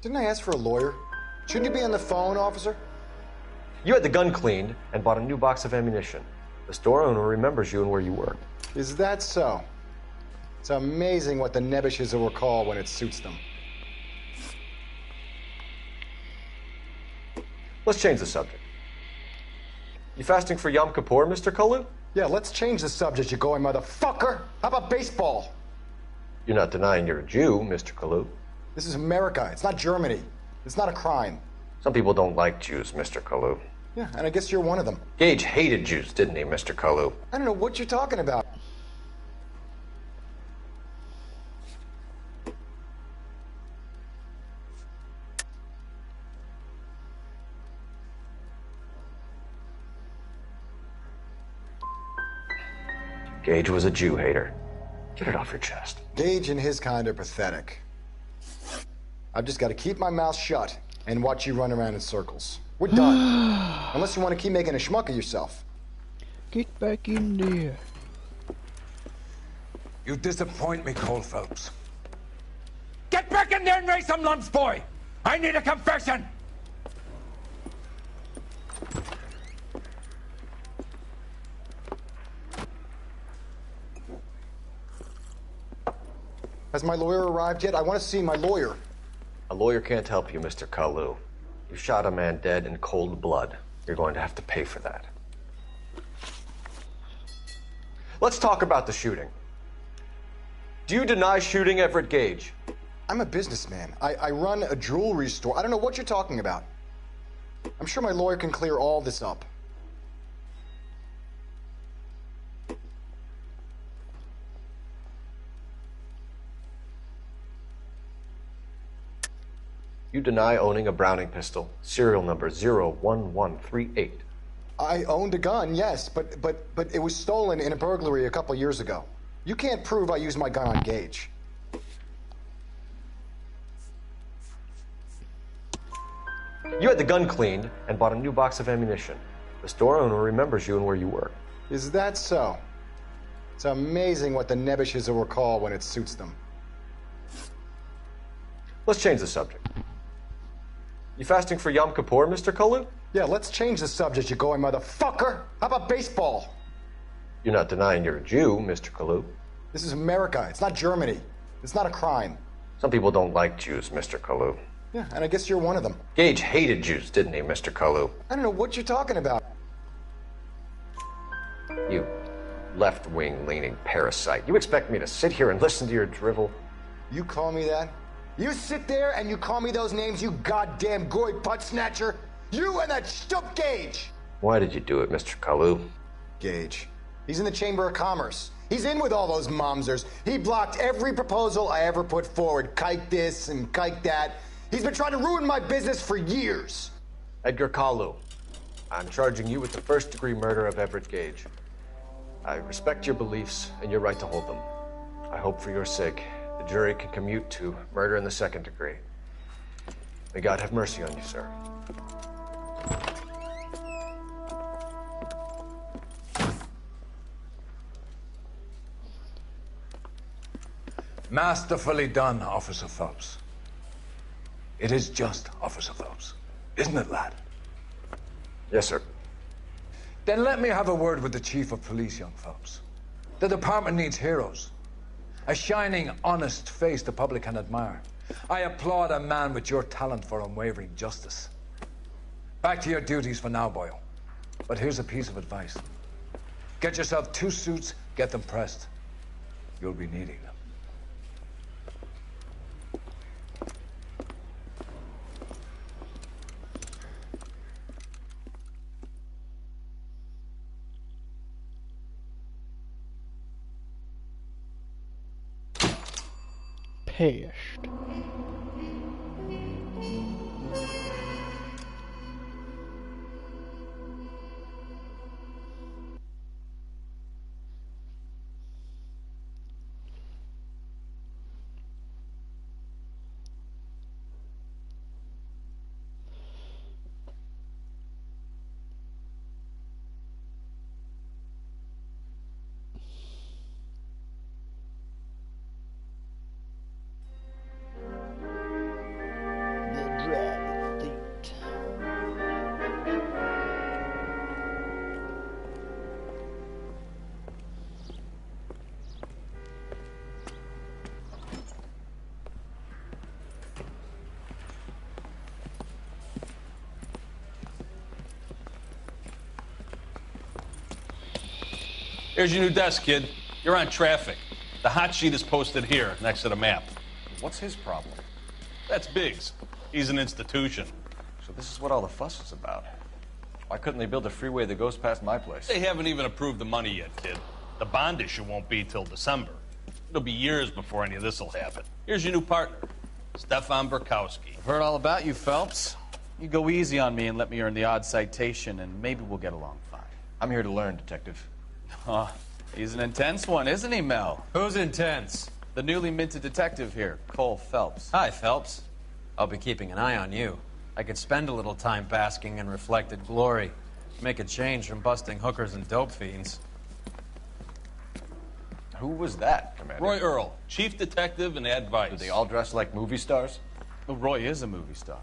Didn't I ask for a lawyer? Shouldn't you be on the phone, officer? You had the gun cleaned and bought a new box of ammunition. The store owner remembers you and where you work. Is that so? It's amazing what the nebbishes will recall when it suits them. Let's change the subject. You fasting for Yom Kippur, Mr. Kalu? Yeah, let's change the subject, you going motherfucker. How about baseball? You're not denying you're a Jew, Mr. Kalu. This is America. It's not Germany. It's not a crime. Some people don't like Jews, Mr. Kalu. Yeah, and I guess you're one of them. Gage hated Jews, didn't he, Mr. Kalu? I don't know what you're talking about. Gage was a Jew hater. Get it off your chest. Gage and his kind are pathetic. I've just got to keep my mouth shut and watch you run around in circles. We're done. Unless you want to keep making a schmuck of yourself. Get back in there. You disappoint me, Cole Phelps. Get back in there and raise some lumps, boy! I need a confession! Has my lawyer arrived yet? I want to see my lawyer. A lawyer can't help you, Mr. Kalu. You shot a man dead in cold blood. You're going to have to pay for that. Let's talk about the shooting. Do you deny shooting Everett Gage? I'm a businessman. I run a jewelry store. I don't know what you're talking about. I'm sure my lawyer can clear all this up. You deny owning a Browning pistol, serial number 01138. I owned a gun, yes, but it was stolen in a burglary a couple years ago. You can't prove I used my gun on Gage. You had the gun cleaned and bought a new box of ammunition. The store owner remembers you and where you work. Is that so? It's amazing what the nebbishes will recall when it suits them. Let's change the subject. You fasting for Yom Kippur, Mr. Kalu? Yeah, let's change the subject, you going motherfucker. How about baseball? You're not denying you're a Jew, Mr. Kalu. This is America. It's not Germany. It's not a crime. Some people don't like Jews, Mr. Kalu. Yeah, and I guess you're one of them. Gage hated Jews, didn't he, Mr. Kalu? I don't know what you're talking about. You left-wing leaning parasite. You expect me to sit here and listen to your drivel? You call me that? You sit there and you call me those names, you goddamn goy butt snatcher? You and that stup Gage! Why did you do it, Mr. Kalu? Gage. He's in the Chamber of Commerce. He's in with all those momsers. He blocked every proposal I ever put forward. Kike this and kike that. He's been trying to ruin my business for years. Edgar Kalu, I'm charging you with the first-degree murder of Everett Gage. I respect your beliefs and your right to hold them. I hope for your sake the jury can commute to murder in the second degree. May God have mercy on you, sir. Masterfully done, Officer Phelps. It is just, Officer Phelps. Isn't it, lad? Yes, sir. Then let me have a word with the Chief of Police, young Phelps. The department needs heroes. A shining, honest face the public can admire. I applaud a man with your talent for unwavering justice. Back to your duties for now, Boyle. But here's a piece of advice. Get yourself 2 suits, get them pressed. You'll be needing them. Haste. Here's your new desk, kid. You're on traffic. The hot sheet is posted here, next to the map. What's his problem? That's Biggs. He's an institution. So this is what all the fuss is about. Why couldn't they build a freeway that goes past my place? They haven't even approved the money yet, kid. The bond issue won't be till December. It'll be years before any of this will happen. Here's your new partner, Stefan Burkowski. I've heard all about you, Phelps. You go easy on me and let me earn the odd citation, and maybe we'll get along fine. I'm here to learn, Detective. Oh, he's an intense one, isn't he, Mel? Who's intense? The newly minted detective here, Cole Phelps. Hi, Phelps. I'll be keeping an eye on you. I could spend a little time basking in reflected glory. Make a change from busting hookers and dope fiends. Who was that, Commander? Roy Earl, chief detective and advice. Do they all dress like movie stars? Well, Roy is a movie star.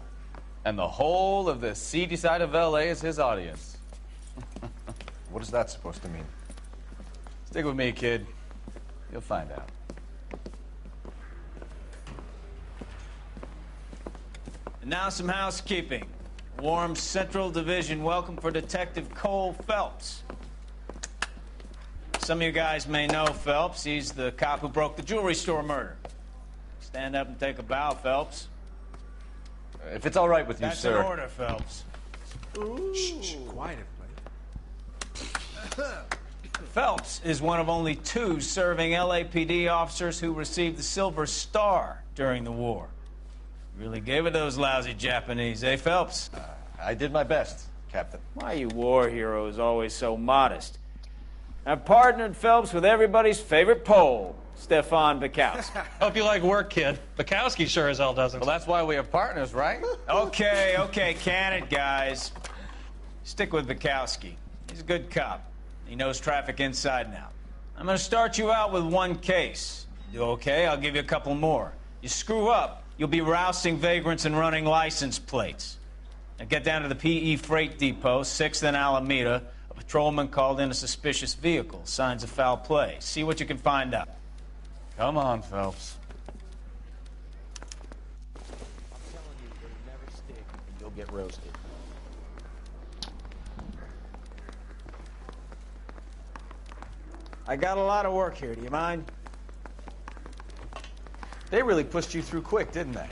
And the whole of the seedy side of L.A. is his audience. What is that supposed to mean? Stick with me, kid. You'll find out. And now some housekeeping. Warm Central Division welcome for Detective Cole Phelps. Some of you guys may know Phelps. He's the cop who broke the jewelry store murder. Stand up and take a bow, Phelps. If it's all right with you, sir. That's an order, Phelps. Shh, quiet, everybody. Phelps is one of only 2 serving LAPD officers who received the Silver Star during the war. Really gave it those lousy Japanese, eh, Phelps? I did my best, Captain. Why are you war heroes always so modest? I've partnered Phelps with everybody's favorite Pole, Stefan Burkowski. Hope you like work, kid. Burkowski sure as hell doesn't. Well, that's why we have partners, right? Okay, can it, guys. Stick with Burkowski. He's a good cop. He knows traffic inside and out. I'm going to start you out with 1 case. You do okay? I'll give you a couple more. You screw up, you'll be rousting vagrants and running license plates. Now get down to the PE Freight Depot, 6th and Alameda. A patrolman called in a suspicious vehicle. Signs of foul play. See what you can find out. Come on, Phelps. I'm telling you, it'll never stick, and you'll get roasted. I got a lot of work here. Do you mind? They really pushed you through quick, didn't they?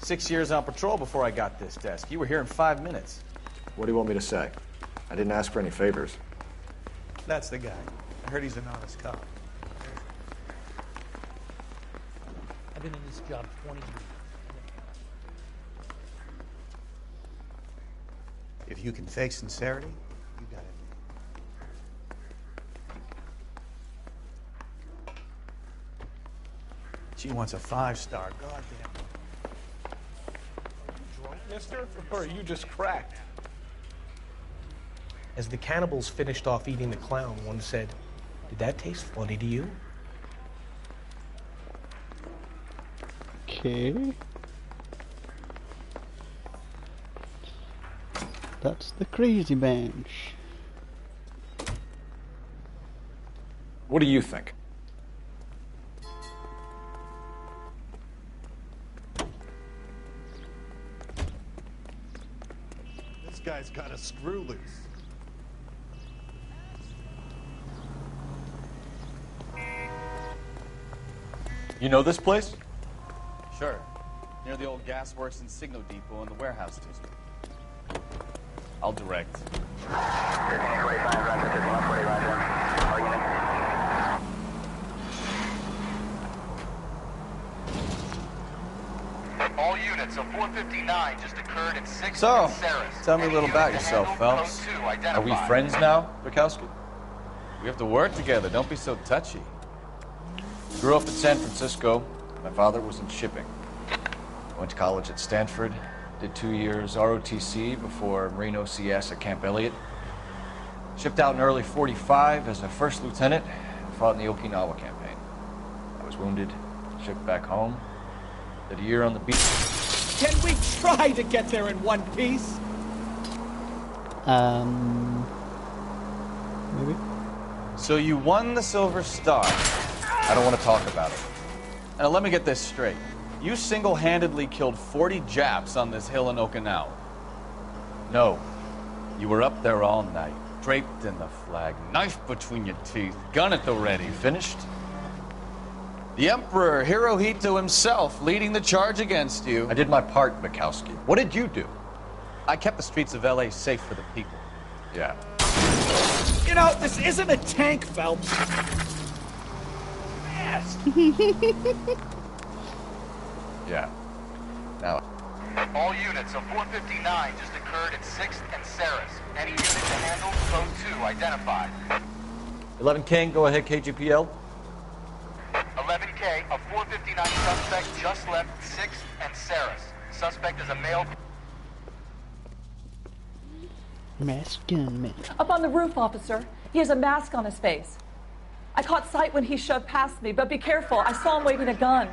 6 years on patrol before I got this desk. You were here in 5 minutes. What do you want me to say? I didn't ask for any favors. That's the guy. I heard he's an honest cop. I've been in this job 20 years. If you can fake sincerity, you got it. She wants a 5-star. Goddamn. Are you drunk, mister? Or are you just cracked? As the cannibals finished off eating the clown, one said, "Did that taste funny to you?" Okay. That's the crazy bench. What do you think? This guy's got a screw loose. You know this place? Sure. Near the old gasworks and signal depot in the warehouse district. I'll direct. All units, a 459 just occurred at 6th So, and Saris. tell me a little Any about unit to yourself, handle, Phelps. code 2 Are we identified. friends now, Bukowski? We have to work together. Don't be so touchy. Grew up in San Francisco. My father was in shipping. Went to college at Stanford. Did 2 years ROTC before Marine OCS at Camp Elliott. Shipped out in early 45 as a first lieutenant. Fought in the Okinawa campaign. I was wounded. Shipped back home. Did a year on the beach. Can we try to get there in one piece? Maybe. So you won the Silver Star. I don't want to talk about it. Now let me get this straight. You single-handedly killed 40 Japs on this hill in Okinawa. No. You were up there all night, draped in the flag, knife between your teeth, gun at the ready. Finished? The Emperor Hirohito himself leading the charge against you. I did my part, Bukowski. What did you do? I kept the streets of L.A. safe for the people. Yeah. You know, this isn't a tank, Phelps. Yes. Yeah. Now. All units, a 459 just occurred at 6th and Saris. Any unit to handle, code 2 identified. 11 King, go ahead, KGPL. 11K, a 459 suspect just left 6th and Saris. Suspect is a male. Masked gunman. Up on the roof, officer. He has a mask on his face. I caught sight when he shoved past me, but be careful. I saw him waving a gun.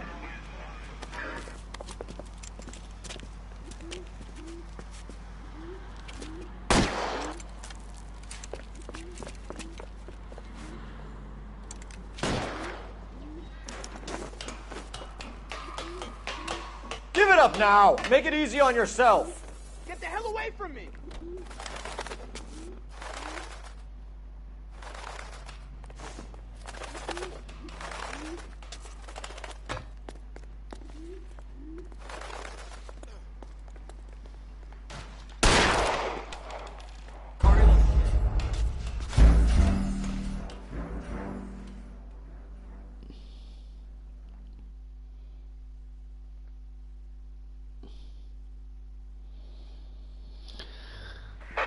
Give it up now! Make it easy on yourself! Get the hell away from me!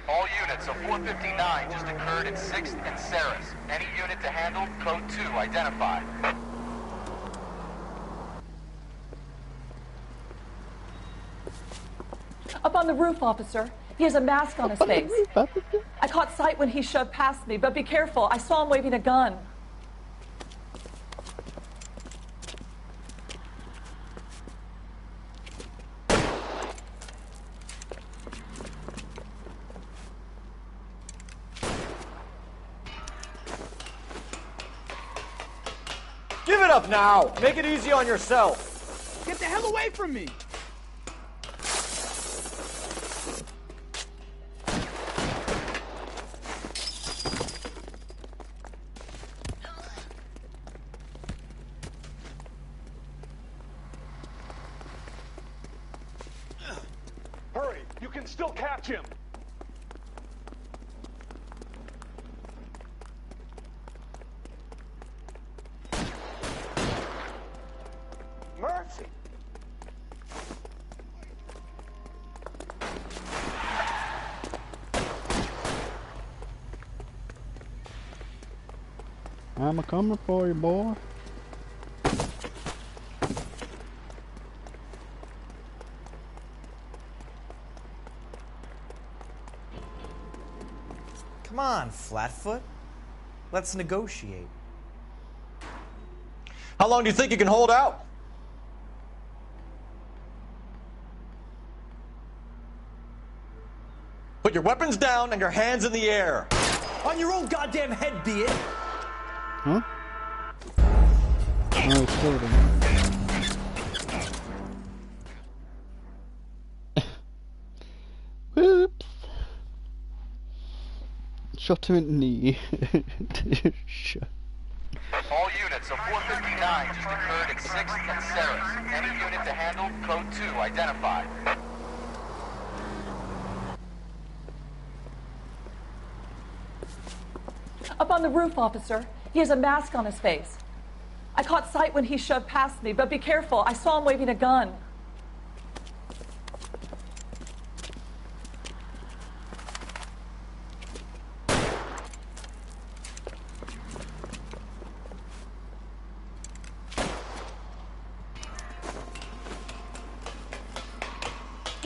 All units, a 459 just occurred at 6th and Saris. Any unit to handle, code 2 identified. Up on the roof, officer. He has a mask on his face. I caught sight when he shoved past me, but be careful. I saw him waving a gun. Give it up now! Make it easy on yourself! Get the hell away from me! Hurry! You can still catch him! Mercy! I'm a coming for you, boy. Come on, Flatfoot. Let's negotiate. How long do you think you can hold out? Put your weapons down and your hands in the air. On your own goddamn head, be it. Huh? No, it's floating. Whoops. Shot him in the knee. Shot. All units, a 459 just occurred at 6th and Saris. Any unit to handle, code 2 identified. Up on the roof, officer. He has a mask on his face. I caught sight when he shoved past me, but be careful. I saw him waving a gun.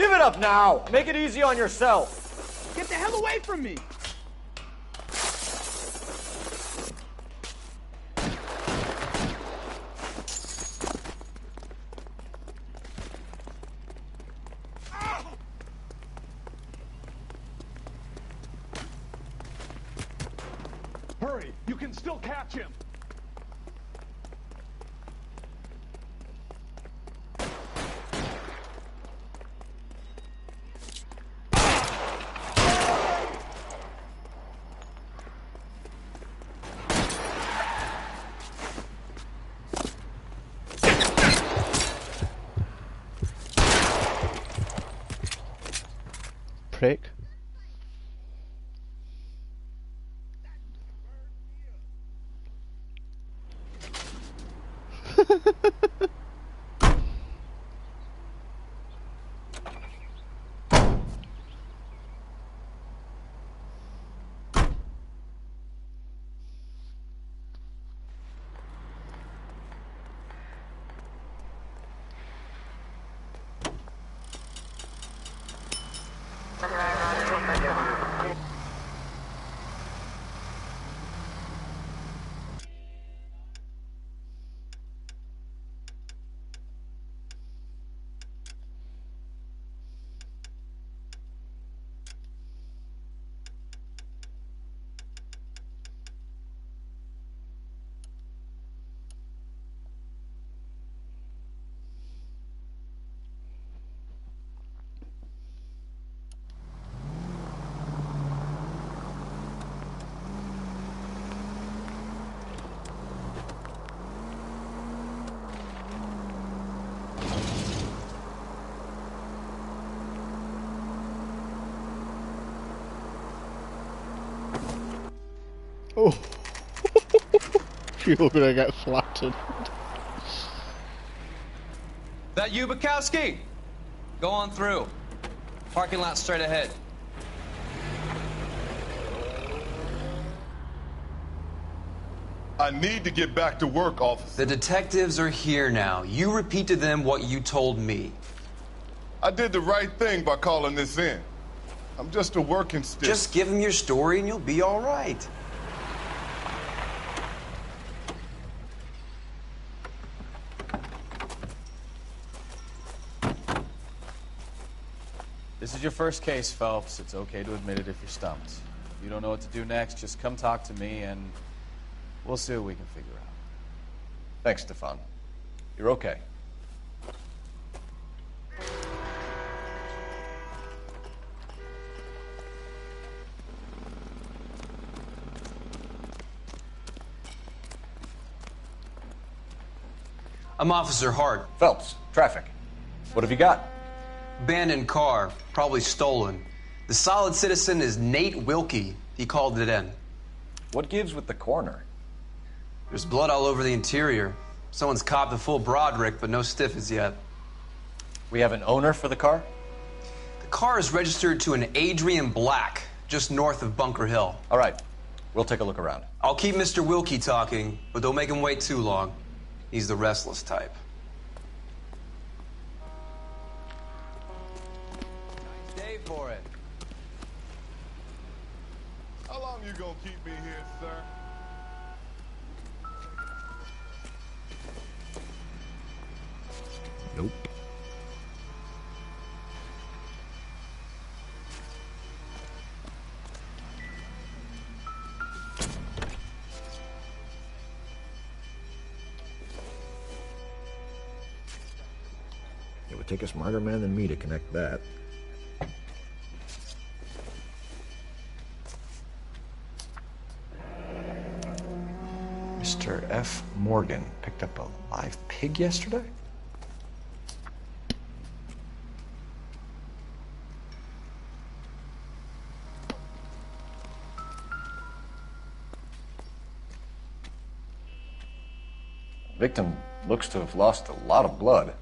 Give it up now! Make it easy on yourself! Get the hell away from me! Hurry! You can still catch him! Prick. Oh, you're gonna get flattened. That you, Bukowski? Go on through. Parking lot straight ahead. I need to get back to work, officer. The detectives are here now. You repeat to them what you told me. I did the right thing by calling this in. I'm just a working stiff. Just give them your story and you'll be all right. This is your first case, Phelps. It's okay to admit it if you're stumped. If you don't know what to do next, just come talk to me and we'll see what we can figure out. Thanks, Stefan. You're okay. I'm Officer Hart. Phelps, traffic. What have you got? Abandoned car, probably stolen. The solid citizen is Nate Wilkie. He called it in. What gives with the coroner? There's blood all over the interior. Someone's copped a full Broderick, but no stiff as yet. We have an owner for the car? The car is registered to an Adrian Black, just north of Bunker Hill. All right. We'll take a look around. I'll keep Mr. Wilkie talking, but don't make him wait too long. He's the restless type. Nice day for it. How long you gonna keep me here, sir? Nope. It would take a smarter man than me to connect that. Mr. F. Morgan picked up a live pig yesterday? Victim looks to have lost a lot of blood.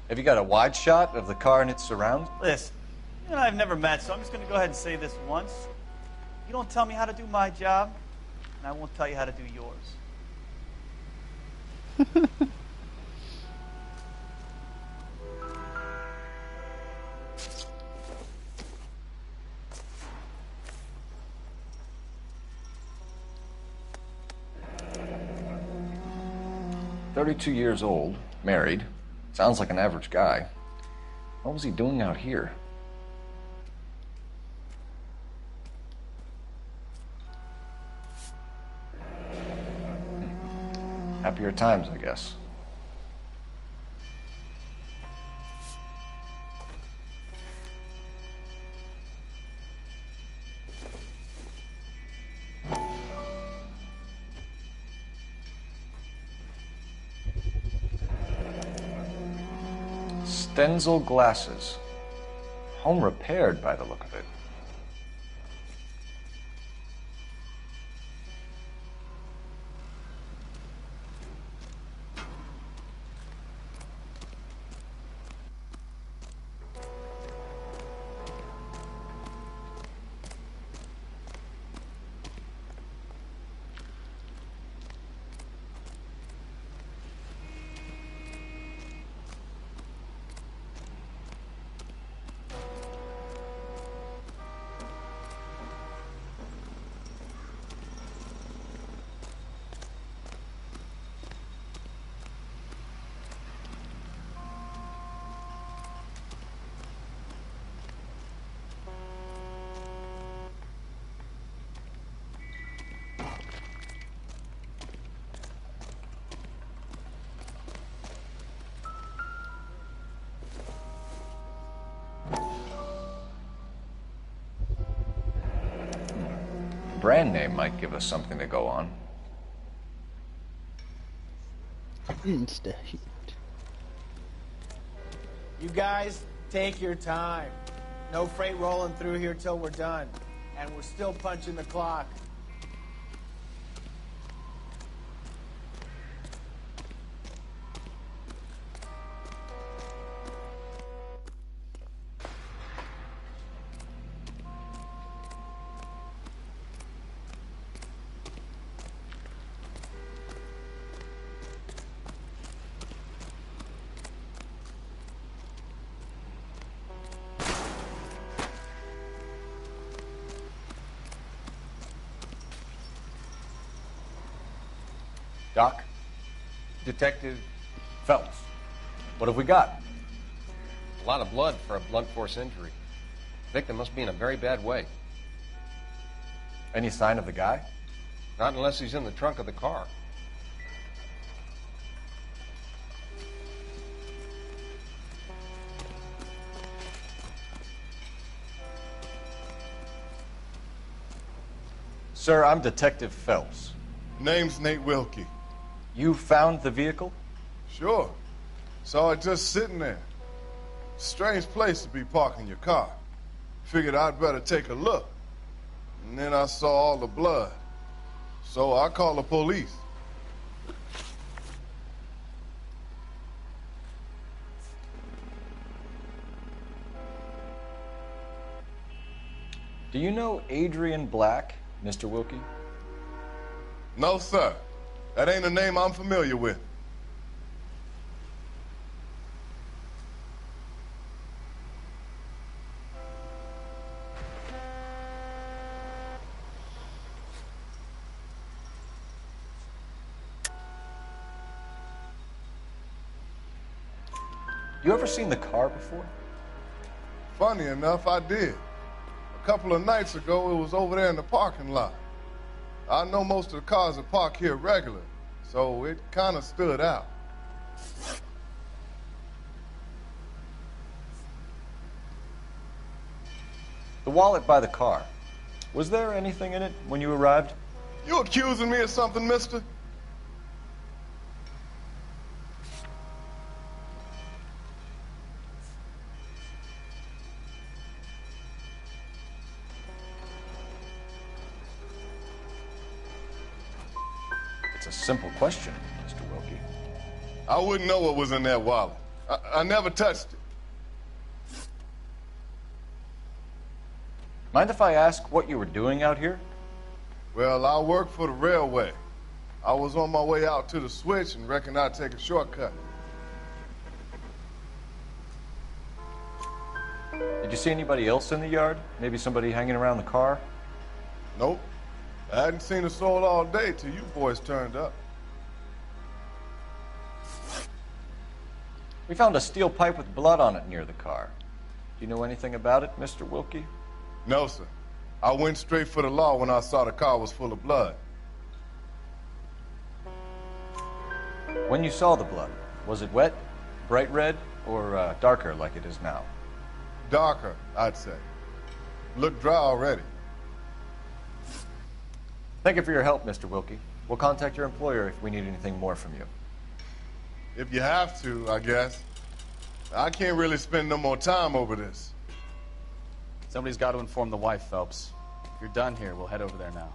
Have you got a wide shot of the car and its surrounds? Listen, you and I have never met, so I'm just going to go ahead and say this once. You don't tell me how to do my job, and I won't tell you how to do yours. 32 years old, married. Sounds like an average guy. What was he doing out here? Happier times, I guess. Stenzel glasses. Home repaired by the look of it. Brand name might give us something to go on. Insta heat. You guys, take your time. No freight rolling through here till we're done. And we're still punching the clock. Doc? Detective Phelps. What have we got? A lot of blood for a blunt force injury. Victim must be in a very bad way. Any sign of the guy? Not unless he's in the trunk of the car. Sir, I'm Detective Phelps. Name's Nate Wilkie. You found the vehicle? Sure. Saw it just sitting there. Strange place to be parking your car. Figured I'd better take a look. And then I saw all the blood. So I called the police. Do you know Adrian Black, Mr. Wilkie? No, sir. That ain't a name I'm familiar with. You ever seen the car before? Funny enough, I did. A couple of nights ago, it was over there in the parking lot. I know most of the cars are parked here regular, so it kind of stood out. The wallet by the car. Was there anything in it when you arrived? You accusing me of something, mister? It's a simple question, Mr. Wilkie. I wouldn't know what was in that wallet. I never touched it. Mind if I ask what you were doing out here? Well, I work for the railway. I was on my way out to the switch and reckoned I'd take a shortcut. Did you see anybody else in the yard? Maybe somebody hanging around the car? Nope. I hadn't seen a soul all day till you boys turned up. We found a steel pipe with blood on it near the car. Do you know anything about it, Mr. Wilkie? No, sir. I went straight for the law when I saw the car was full of blood. When you saw the blood, was it wet, bright red, or darker like it is now? Darker, I'd say. Looked dry already. Thank you for your help, Mr. Wilkie. We'll contact your employer if we need anything more from you. If you have to, I guess. I can't really spend no more time over this. Somebody's got to inform the wife, Phelps. If you're done here, we'll head over there now.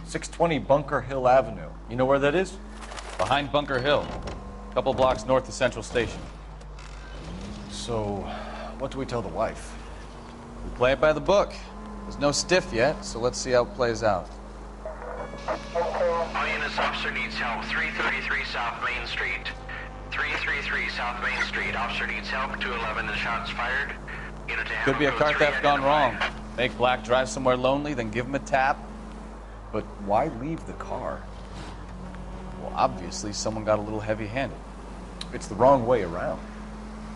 .620 Bunker Hill Avenue. You know where that is? Behind Bunker Hill. A couple blocks north of Central Station. So, what do we tell the wife? We play it by the book. There's no stiff yet, so let's see how it plays out. All units, officer needs help. 333 South Main Street. 333 South Main Street. Officer needs help. 211 and shots fired. Unit to Could be a handle car code 3 theft gone wrong. identified. Make Black drive somewhere lonely, then give him a tap. But why leave the car? Well, obviously someone got a little heavy-handed. It's the wrong way around.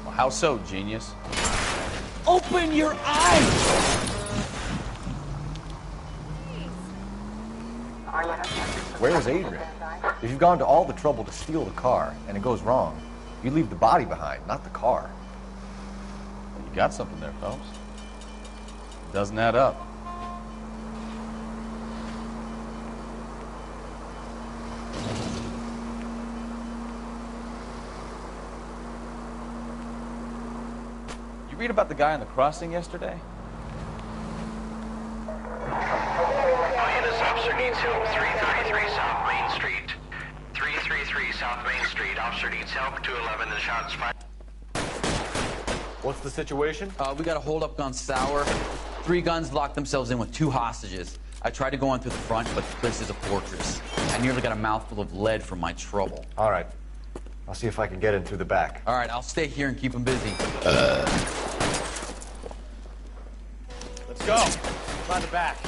Well, how so, genius? Open your eyes! Where's Adrian? If you've gone to all the trouble to steal the car and it goes wrong, you leave the body behind, not the car. You got something there, Phelps. It doesn't add up. You read about the guy on the crossing yesterday? All units, officer needs help. 333 South Main Street. 333 South Main Street. Officer needs help. 211 and shots fired. What's the situation? We got a hold-up on Sour. 3 guns locked themselves in with 2 hostages. I tried to go on through the front, but the place is a fortress. I nearly got a mouthful of lead from my trouble. All right. I'll see if I can get in through the back. All right, I'll stay here and keep them busy. Let's go. By the back.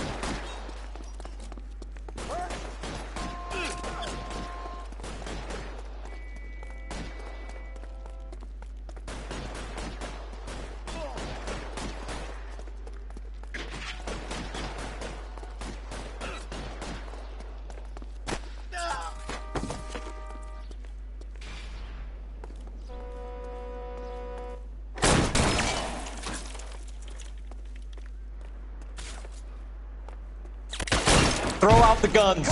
Throw out the guns.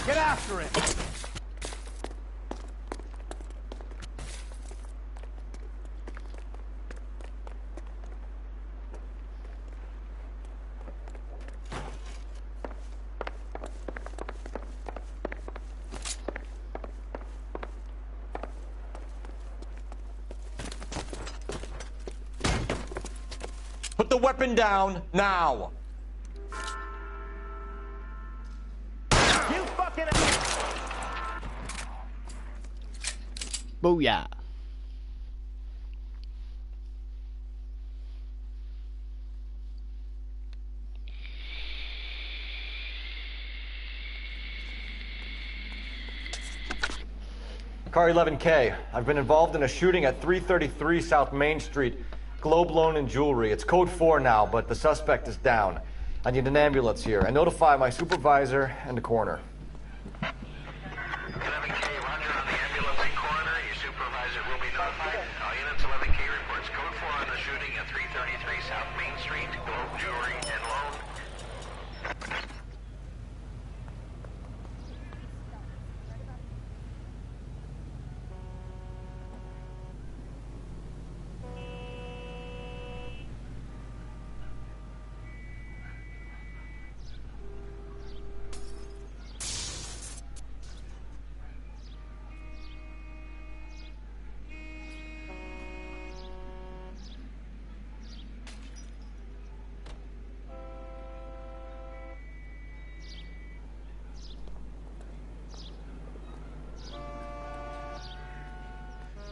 Get after it! Put the weapon down, now! You fucking... Booyah. Car 11K, I've been involved in a shooting at 333 South Main Street. Globe Loan and Jewelry. It's code 4 now, but the suspect is down. I need an ambulance here. And notify my supervisor and the coroner. 11K, roger on the ambulance and coroner. Your supervisor will be notified. All units, 11K reports code 4 on the shooting at 333 South Main Street. Globe Jewelry and Loan.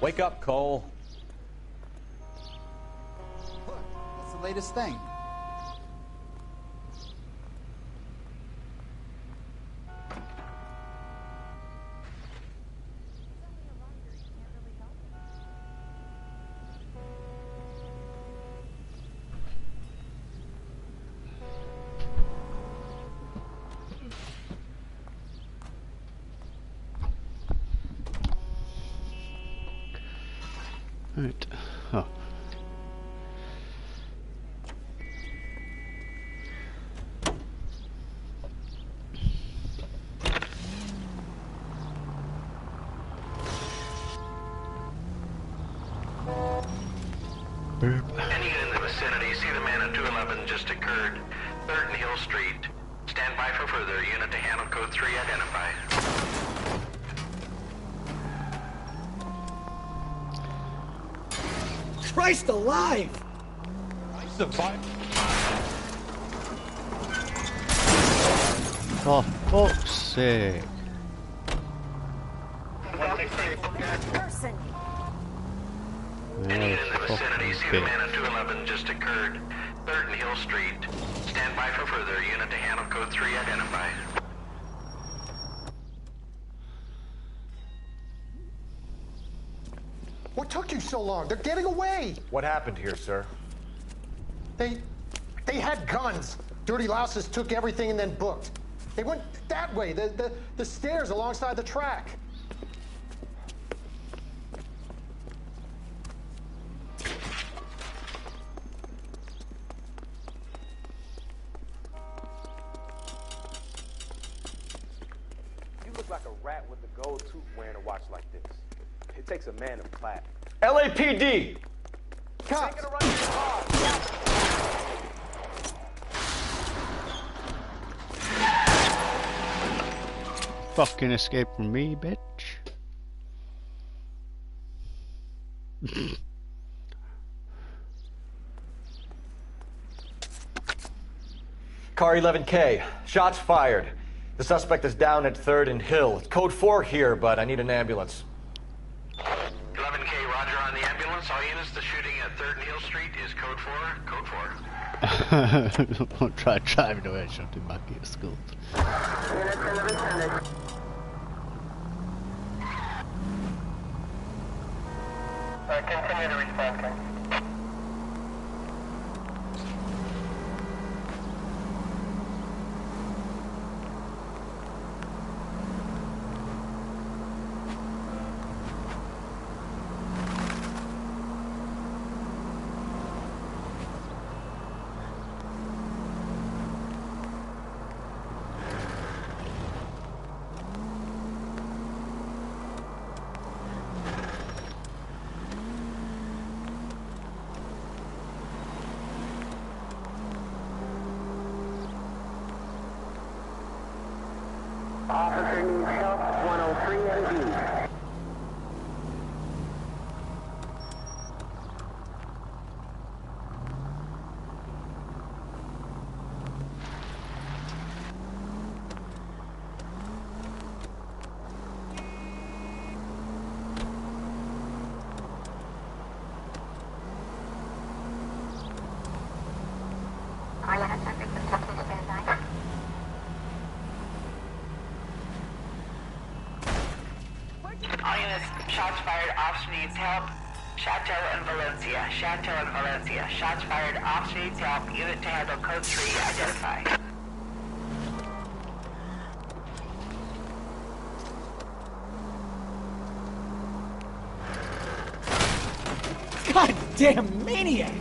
Wake up, Cole. What's the latest thing? Right. Oh. Any unit in the vicinity, see the man at 211 just occurred. 3rd and Hill Street. Stand by for further. Unit to handle code 3 identify. Christ alive! For fuck's sake. Any unit in the vicinity, see the man at 211 just occurred. 3rd and Hill Street. Stand by for further. Unit to handle code 3 identify. What took you so long? They're getting away. What happened here, sir? They had guns. Dirty louses took everything and then booked. They went that way, the stairs alongside the track. You look like a rat with a gold tooth wearing a watch like this. It takes a man of class. LAPD! Cops! Taking a run in your car. Fucking escape from me, bitch. Car 11K, shots fired. The suspect is down at 3rd and Hill. It's code 4 here, but I need an ambulance. 11K, roger on the ambulance. All units, the shooting at 3rd and Hill Street is code 4. Code 4. Don't try driving away and shot him back at school. Continue to respond, King. Officer needs help, 103 MD. units, shots fired, officer needs help. Chateau and Valencia. Chateau and Valencia. Shots fired, officer needs help. Unit to handle code 3, identify. Goddamn maniac!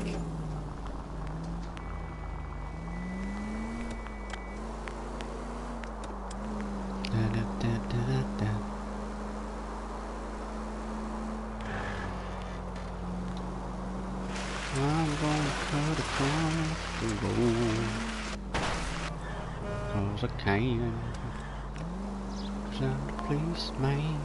I'm gonna cut across the road 'cause I can, 'cause I'm the policeman.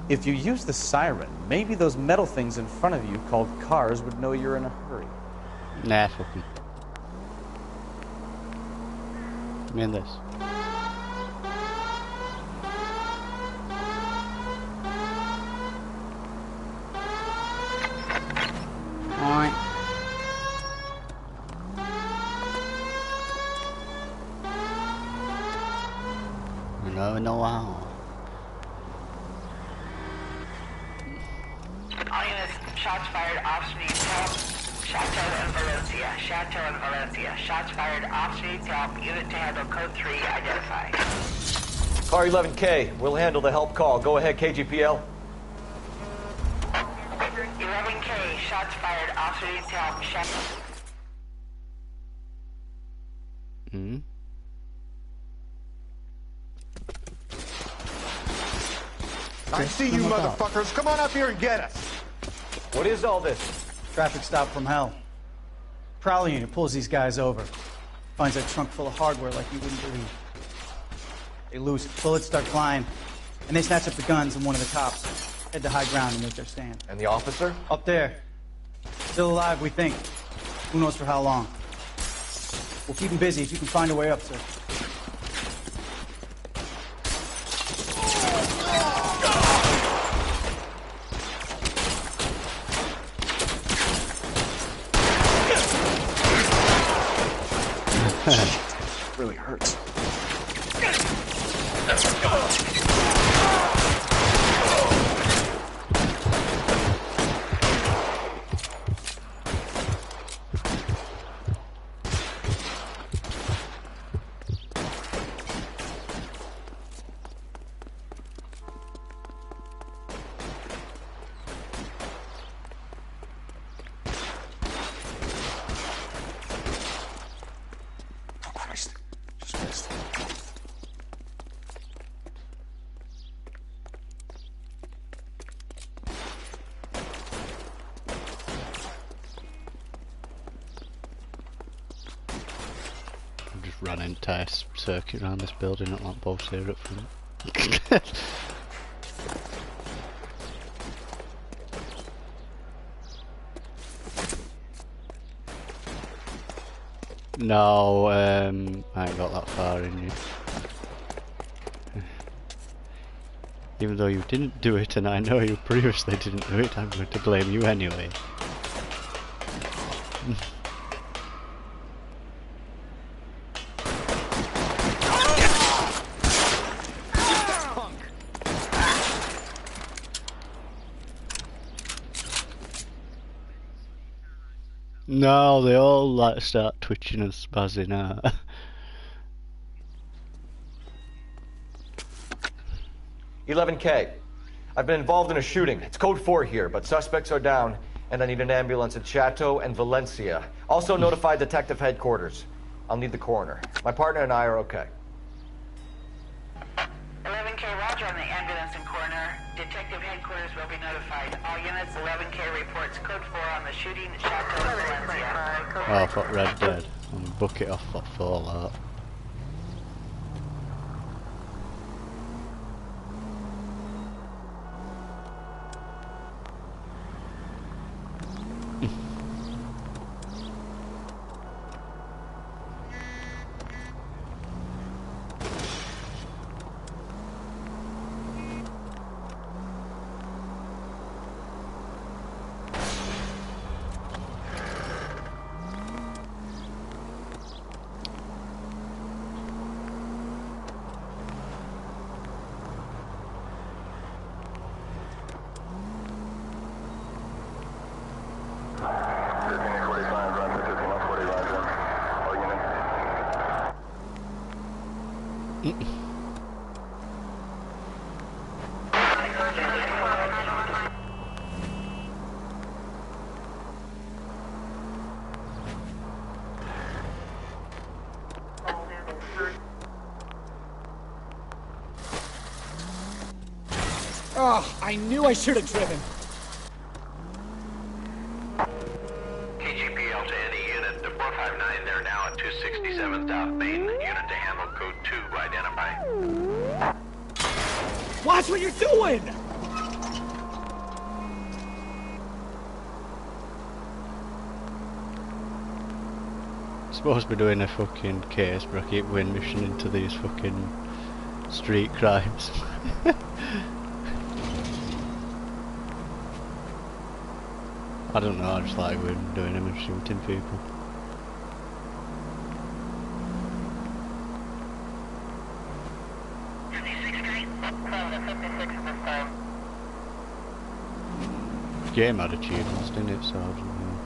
If you use the siren, maybe those metal things in front of you called cars would know you're in a hurry. Nah, fuck 'em. Give me this. Alright. No. All units, shots fired, officer needs help. Chateau and Valencia. Chateau and Valencia. Shots fired, officer needs help. Unit to handle code 3, identify. Car 11K, we'll handle the help call. Go ahead, KGPL. 11K, shots fired, officer needs help. Chateau. I see you motherfuckers. Come on up here and get us. What is all this? Traffic stop from hell. Prowler unit pulls these guys over. Finds a trunk full of hardware like you wouldn't believe. They loose, bullets start flying, and they snatch up the guns and one of the cops. Head to high ground and make their stand. And the officer? Up there. Still alive, we think. Who knows for how long. We'll keep him busy if you can find a way up, sir. Really hurts. Run entire circuit around this building at like both here up front. No, I ain't got that far in you. Even though you didn't do it and I know you previously didn't do it, I'm going to blame you anyway. No, they all like start twitching and spazzing out. $11K. I've been involved in a shooting. It's code 4 here, but suspects are down, and I need an ambulance at Chateau and Valencia. Also notify detective headquarters. I'll need the coroner. My partner and I are okay. 11K, roger on the ambulance and coroner. Detective headquarters will be notified. All units, 11K reports code 4 on the shooting at Chateau and Valencia. Oh, I thought Red Dead. I'm book it off for Fallout. Oh, I knew I should have driven. KGPL to any unit. The 459, they're now at 267 South Main. Unit to handle code 2, identify. Watch what you're doing! Supposed to be doing a fucking case, but I keep winning mission into these fucking street crimes. I don't know, I just like doing them and shooting people. Game had achievements, didn't it? So I don't know.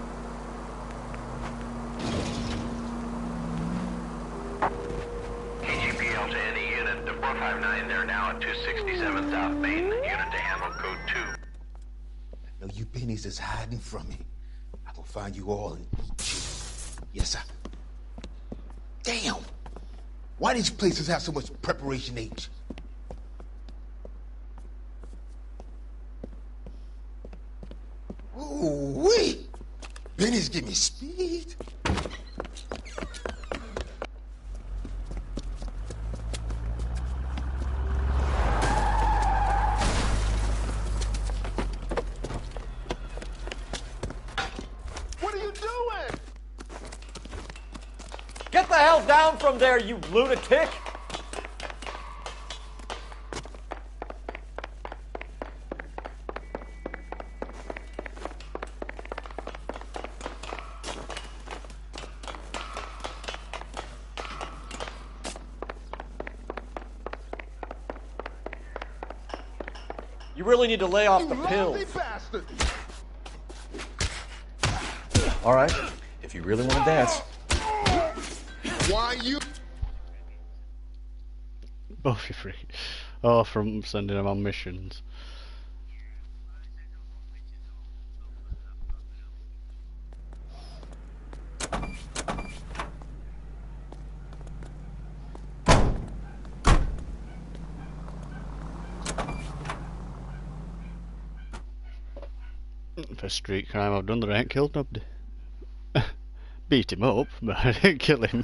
KGPL to any unit. The 459, they're now at 267 South Main. Unit to handle code 2. No, you pennies is hiding from me. I will find you all and eat you. Yes, sir. Damn! Why these places have so much preparation H? Ooh-wee! Benny's give me speed. What are you doing? Get the hell down from there, you lunatic! You really need to lay off the pills. Bastard. All right, if you really want to dance. Why you? Oh, you freak. Oh, from sending them on missions. For street crime I've done that I ain't killed nobody. Beat him up, but I didn't kill him.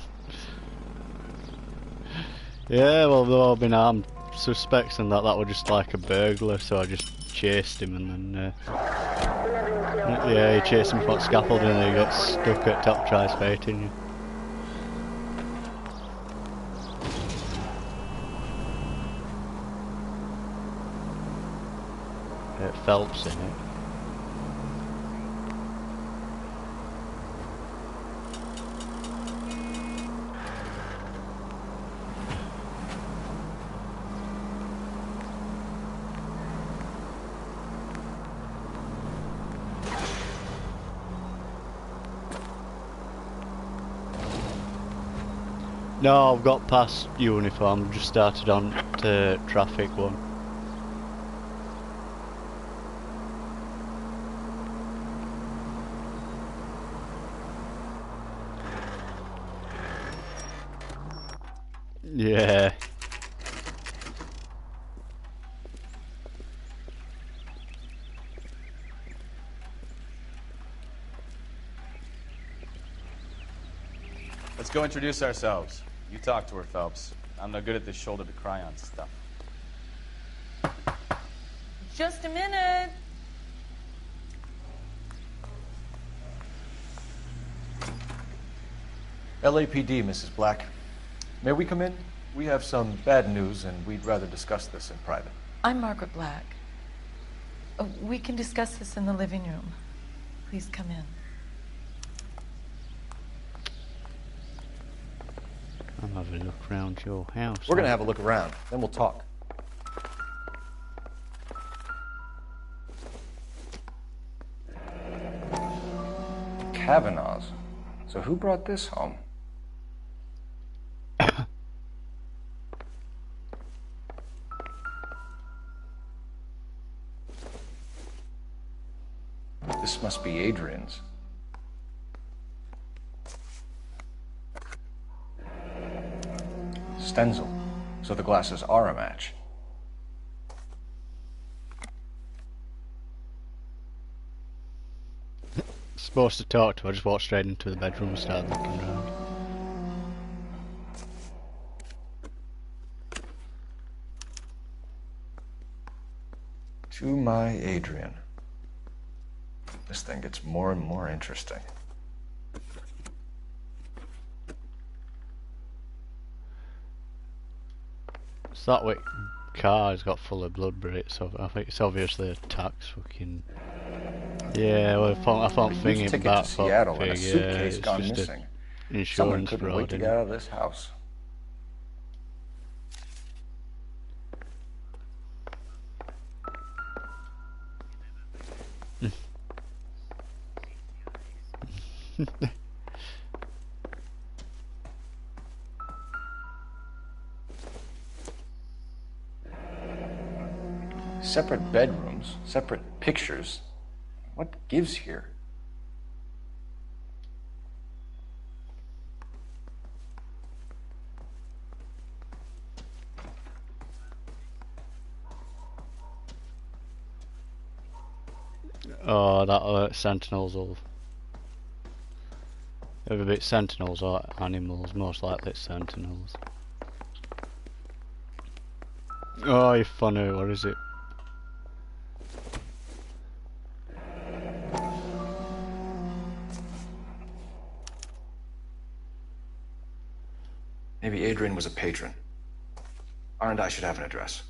Yeah, well they've all been armed suspects and that were just like a burglar, so I just chased him and then yeah, he chased him for scaffolding and he got stuck at top, tries fighting you. Phelps in it. No, I've got past uniform, just started on to traffic one. Yeah. Let's go introduce ourselves. You talk to her, Phelps. I'm no good at this shoulder to cry on stuff. Just a minute. LAPD, Mrs. Black. May we come in? We have some bad news, and we'd rather discuss this in private. I'm Margaret Black. We can discuss this in the living room. Please come in. I'm having a look around your house. We're gonna have a look around, then we'll talk. Kavanaugh's. So who brought this home? This must be Adrian's. Stenzel. So the glasses are a match. Supposed to talk to her, I just walked straight into the bedroom and started looking around. To my Adrian. This thing gets more and more interesting. So that way car's got full of blood, but so I think it's obviously a tax fucking. Yeah, well, I thought thinking ticket about to Seattle and a thing, suitcase it's gone just missing. an Someone insurance couldn't fraud. wait to get out of this house. Separate bedrooms, separate pictures. What gives here? Oh, that sentinels will. If a bit sentinels or animals, most likely it's sentinels. Oh, you funny, what is it? Maybe Adrian was a patron. R&I should have an address.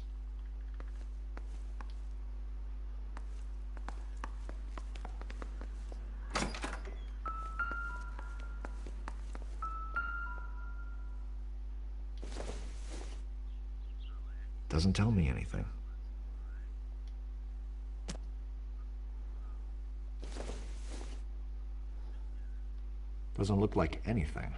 Doesn't tell me anything. Doesn't look like anything.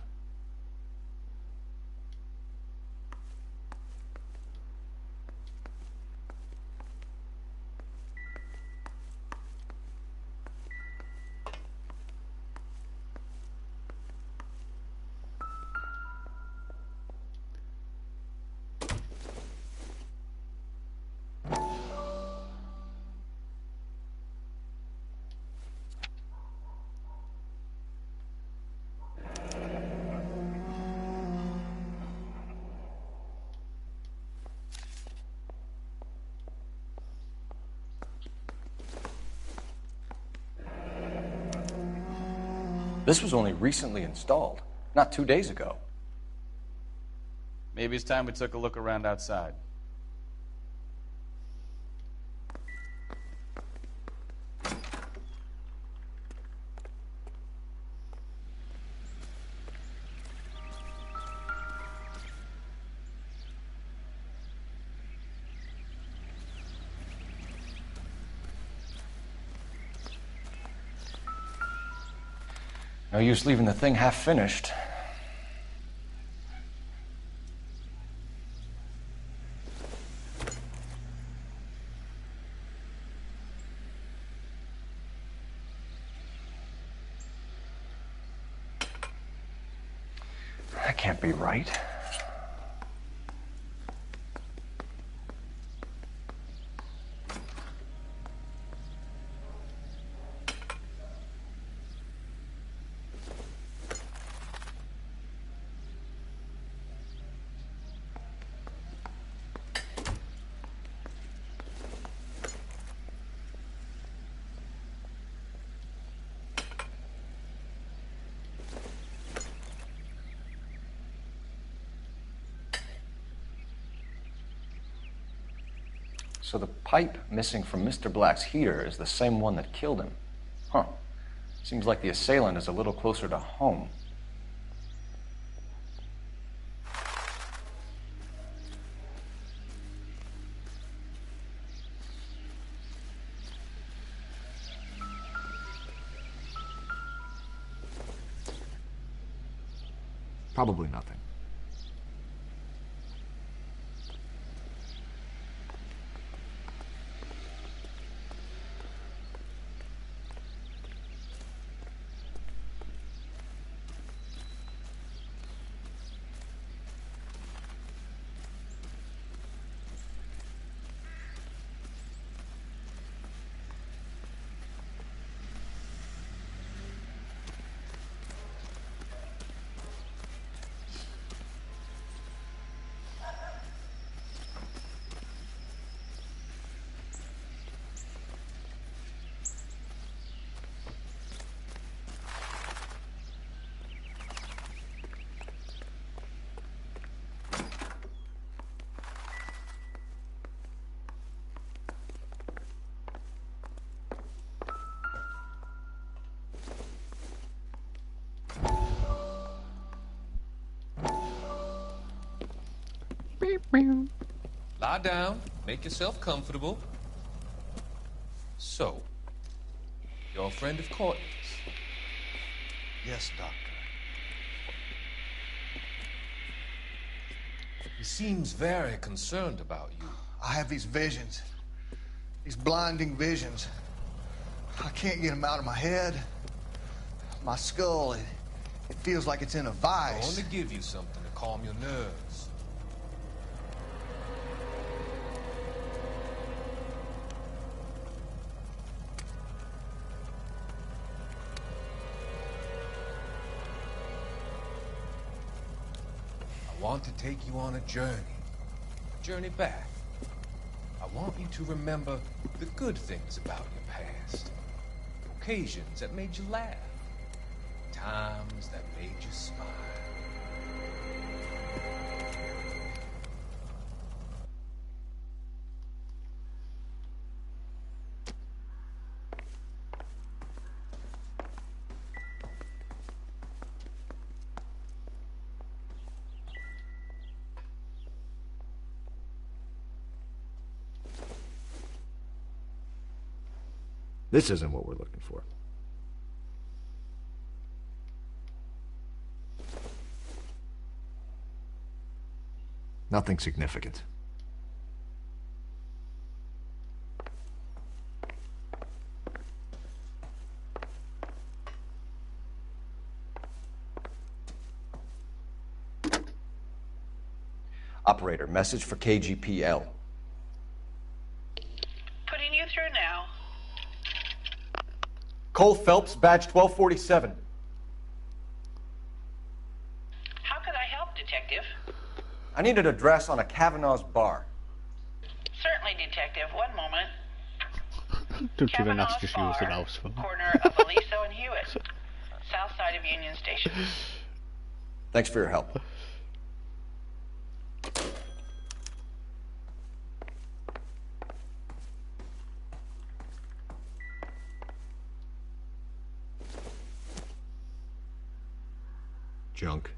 This was only recently installed, not 2 days ago. Maybe it's time we took a look around outside. No use leaving the thing half finished. That can't be right. So the pipe missing from Mr. Black's heater is the same one that killed him. Huh. Seems like the assailant is a little closer to home. Probably nothing. Lie down, make yourself comfortable. So, you're a friend of Courtney's? Yes, Doctor. He seems very concerned about you. I have these visions. These blinding visions. I can't get them out of my head. My skull, it feels like it's in a I vice. want to give you something to calm your nerves. I want to take you on a journey back. I want you to remember the good things about your past, occasions that made you laugh, times that made you smile. This isn't what we're looking for. Nothing significant. Operator, message for KGPL. Putting you through now. Cole Phelps, badge 1247. How could I help, Detective? I need an address on a Kavanaugh's bar. Certainly, Detective. One moment. Don't even ask if she was the house phone. Corner of Aliso and Hewitt. South side of Union Station. Thanks for your help. Junk.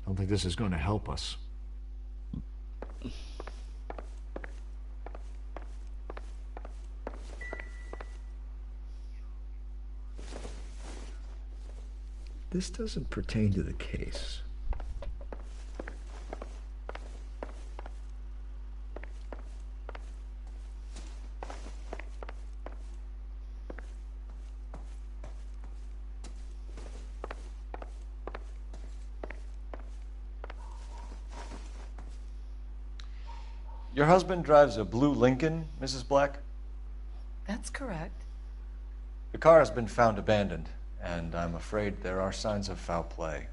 I don't think this is going to help us. This doesn't pertain to the case. Your husband drives a blue Lincoln, Mrs. Black? That's correct. The car has been found abandoned, and I'm afraid there are signs of foul play.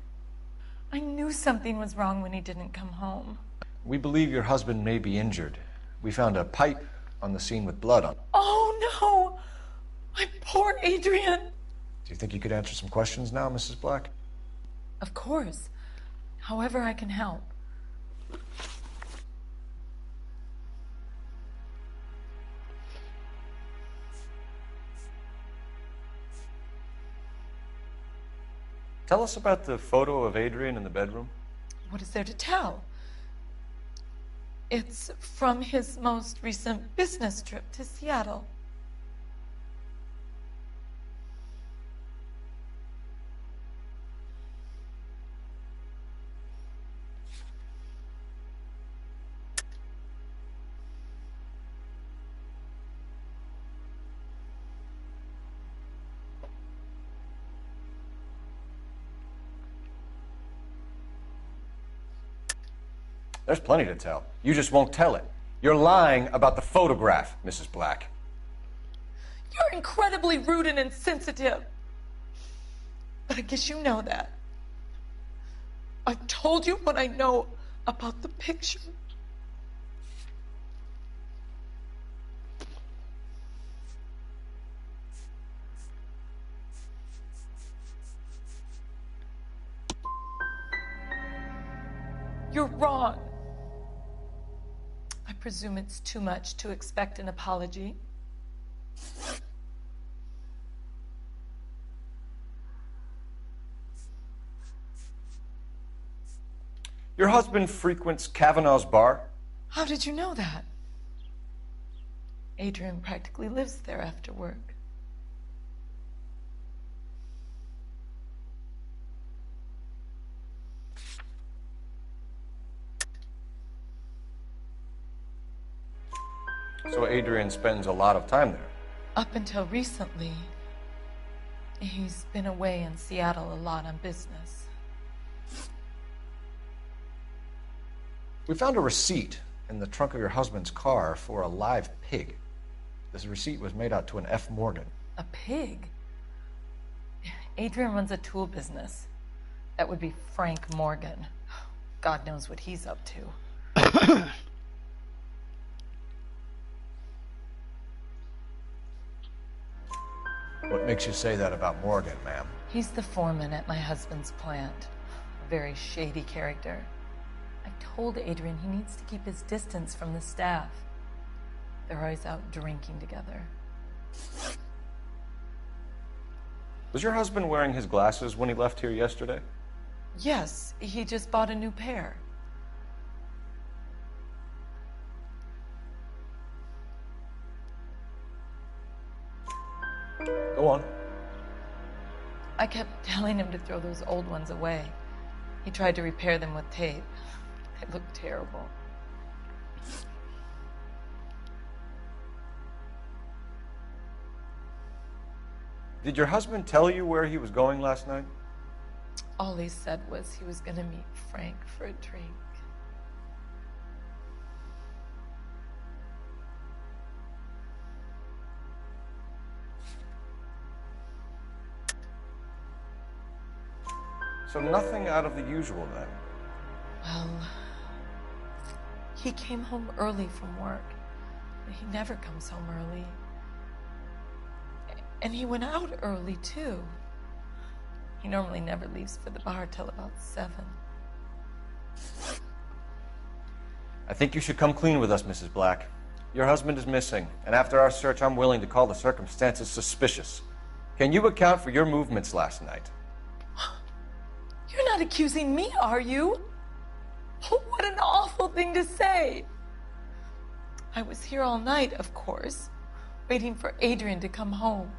I knew something was wrong when he didn't come home. We believe your husband may be injured. We found a pipe on the scene with blood on it. Oh, no! My poor Adrian! Do you think you could answer some questions now, Mrs. Black? Of course. However I can help. Tell us about the photo of Adrian in the bedroom. What is there to tell? It's from his most recent business trip to Seattle. There's plenty to tell. You just won't tell it. You're lying about the photograph, Mrs. Black. You're incredibly rude and insensitive. But I guess you know that. I've told you what I know about the picture. You're wrong. I presume it's too much to expect an apology. Your husband frequents Kavanaugh's bar? How did you know that? Adrian practically lives there after work. So Adrian spends a lot of time there? Up until recently, he's been away in Seattle a lot on business. We found a receipt in the trunk of your husband's car for a live pig. This receipt was made out to an F. Morgan. A pig? Adrian runs a tool business. That would be Frank Morgan. God knows what he's up to. What makes you say that about Morgan, ma'am? He's the foreman at my husband's plant. A very shady character. I've told Adrian he needs to keep his distance from the staff. They're always out drinking together. Was your husband wearing his glasses when he left here yesterday? Yes, he just bought a new pair. Go on. I kept telling him to throw those old ones away. He tried to repair them with tape. They looked terrible. Did your husband tell you where he was going last night? All he said was he was going to meet Frank for a drink. So nothing out of the usual then? Well, he came home early from work. He never comes home early. And he went out early, too. He normally never leaves for the bar till about 7. I think you should come clean with us, Mrs. Black. Your husband is missing, and after our search, I'm willing to call the circumstances suspicious. Can you account for your movements last night? You're not accusing me, are you? Oh, what an awful thing to say. I was here all night, of course, waiting for Adrian to come home.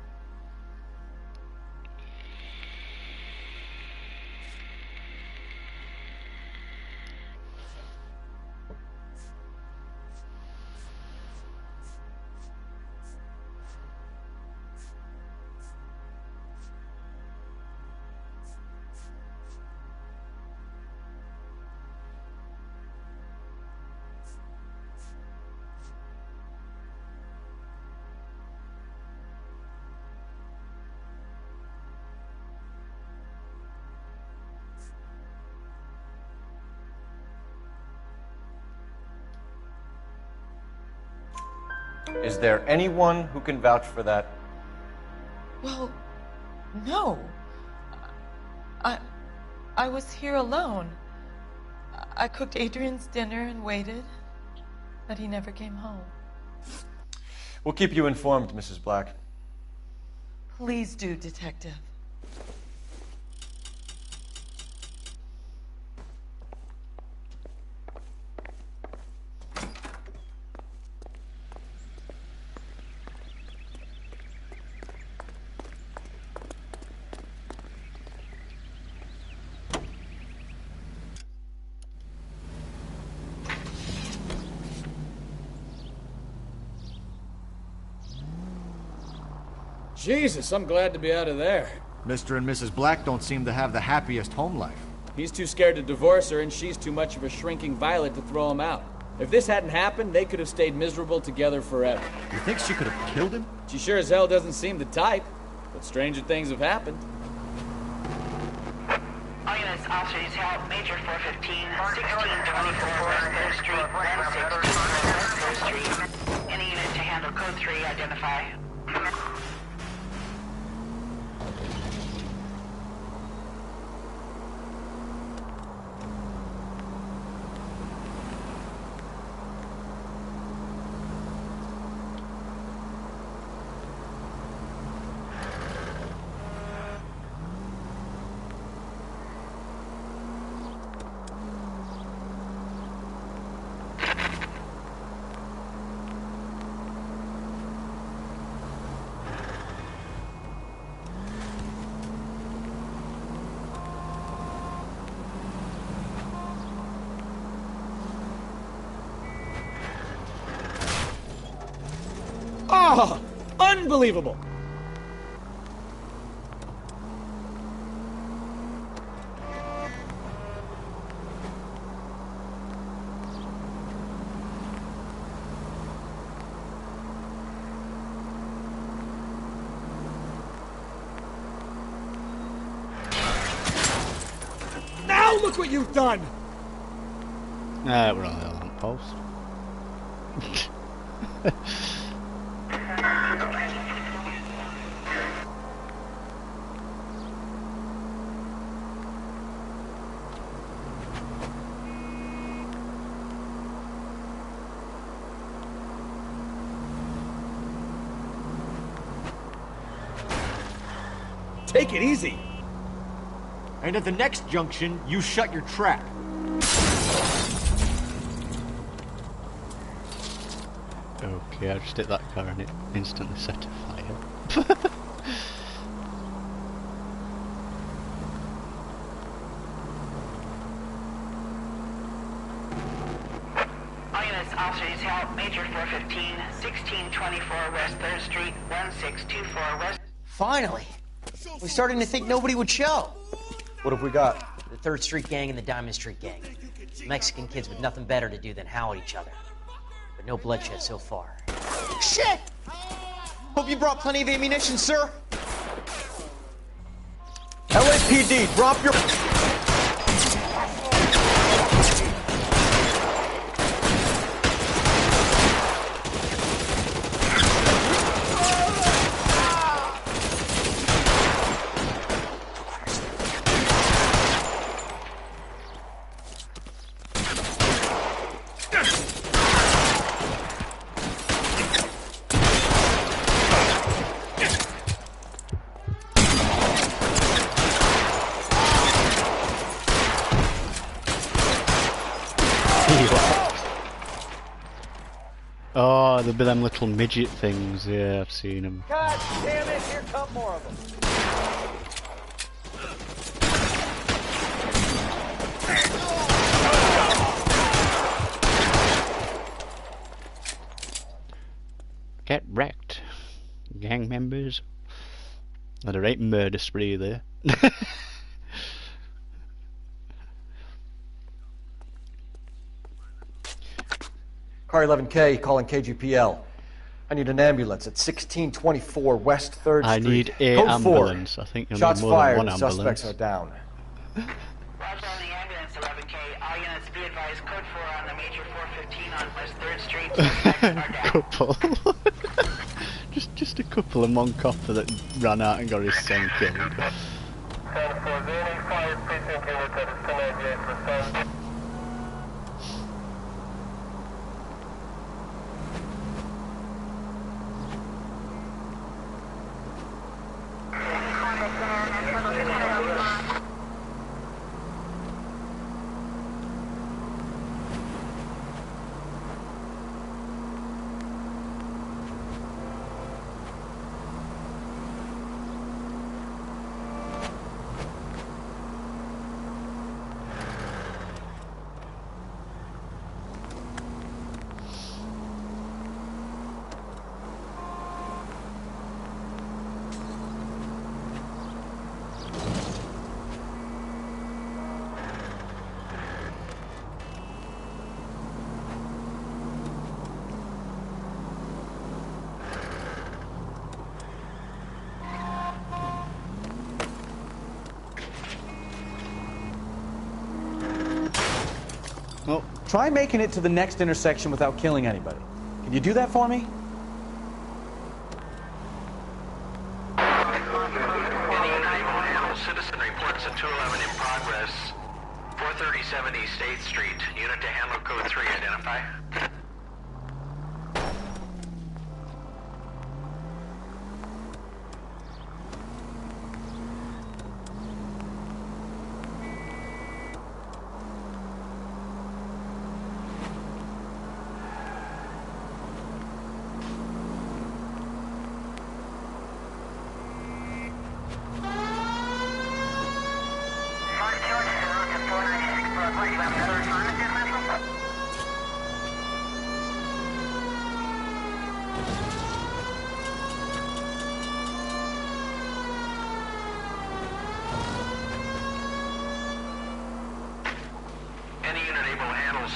Is there anyone who can vouch for that? Well, no. I was here alone. I cooked Adrian's dinner and waited, but he never came home. We'll keep you informed, Mrs. Black. Please do, Detective. Jesus, I'm glad to be out of there. Mr. and Mrs. Black don't seem to have the happiest home life. He's too scared to divorce her, and she's too much of a shrinking violet to throw him out. If this hadn't happened, they could have stayed miserable together forever. You think she could have killed him? She sure as hell doesn't seem the type, but stranger things have happened. All units, officer detail, Major 415, 1624 West 3rd Street, then 16 West 3rd Street. Any unit to handle code 3, identify. Oh, unbelievable! Now look what you've done! We're on the lamp post. Take it easy. And at the next junction, you shut your trap. Okay, I just hit that car and it instantly set a fire. All units, officer needs help. Major 415, 1624 West 3rd Street, 1624 West. Finally! We're starting to think nobody would show. What have we got? The 3rd Street Gang and the Diamond Street Gang. Mexican kids with nothing better to do than howl at each other. But no bloodshed so far. Shit! Hope you brought plenty of ammunition, sir. LAPD, drop your... Oh, there'll be them little midget things. Yeah, I've seen them. God damn it, here come more of them. Get wrecked, gang members. Oh, there ain't murder spree there. Car 11K calling KGPL. I need an ambulance at 1624 West 3rd Street. I need a Code ambulance. 4. I think you'll Shots need more fired. than one ambulance. Suspects are down. Roger on the ambulance, 11K. All units be advised, code 4 on the Major 415 on West 3rd Street. Suspects are down. Couple. just a couple and one copper that ran out and got his son killed. Well, try making it to the next intersection without killing anybody. Can you do that for me? Citizen reports a 211 in progress. 43070 State Street. Unit to handle code 3. Identify.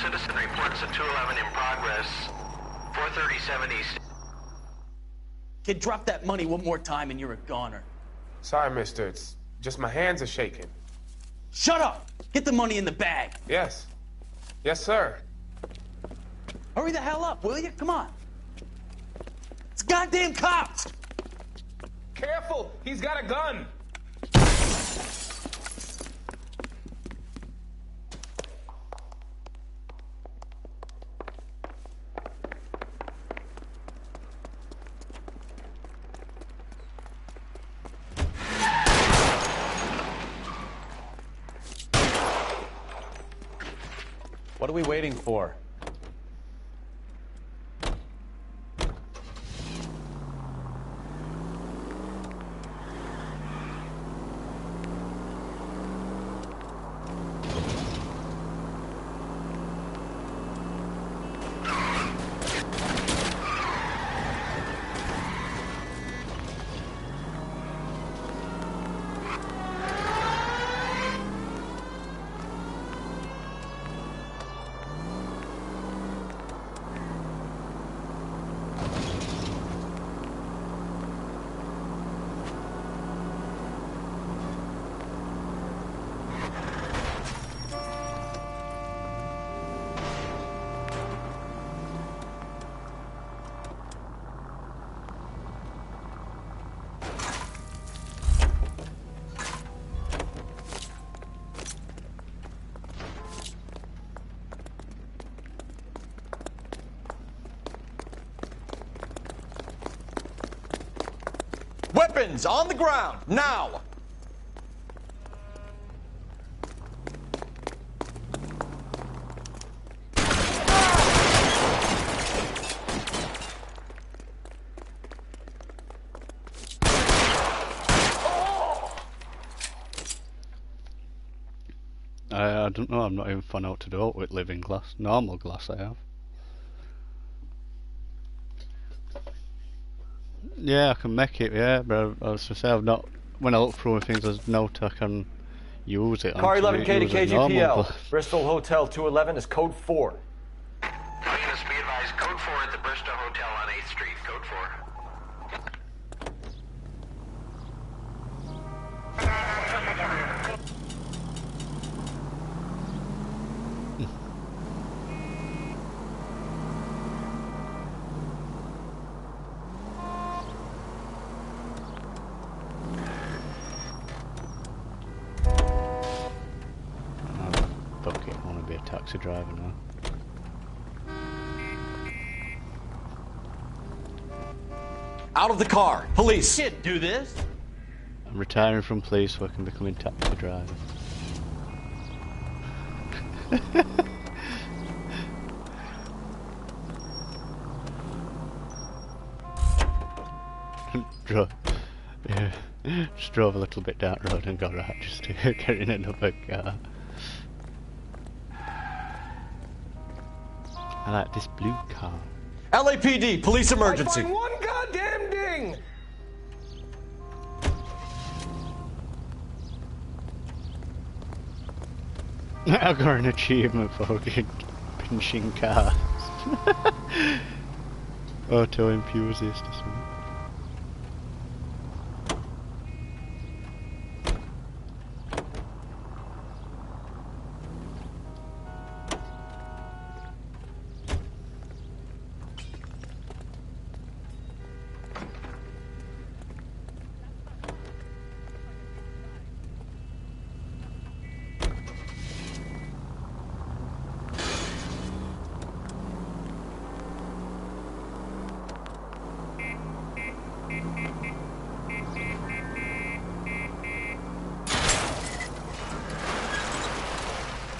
citizen reports a 211 in progress. 437 East. Kid, drop that money one more time and you're a goner. Sorry, mister. It's just my hands are shaking. Shut up! Get the money in the bag. Yes. Yes, sir. Hurry the hell up, will you? Come on. It's goddamn cops! Careful! He's got a gun! What are we waiting for? Weapons on the ground, now! I don't know, I've not even found out what to do with living glass. Normal glass I have. Yeah, I can make it, yeah, but I was to say I've not, when I look through things, there's no I can use it. Car 11K to use a normal KGPL. glass. Bristol Hotel 211 is code 4. Units be advised, code 4 at the Bristol Hotel on 8th Street. Code 4. Fuck it, I want to be a taxi driver now. Out of the car, police! Can't do this. I'm retiring from police so I can become a taxi driver. Just drove a little bit down the road and got out just to get in another car. I like this blue car. LAPD, police emergency. I find one goddamn ding! I got an achievement for fucking pinching cars. Auto enthusiast or something.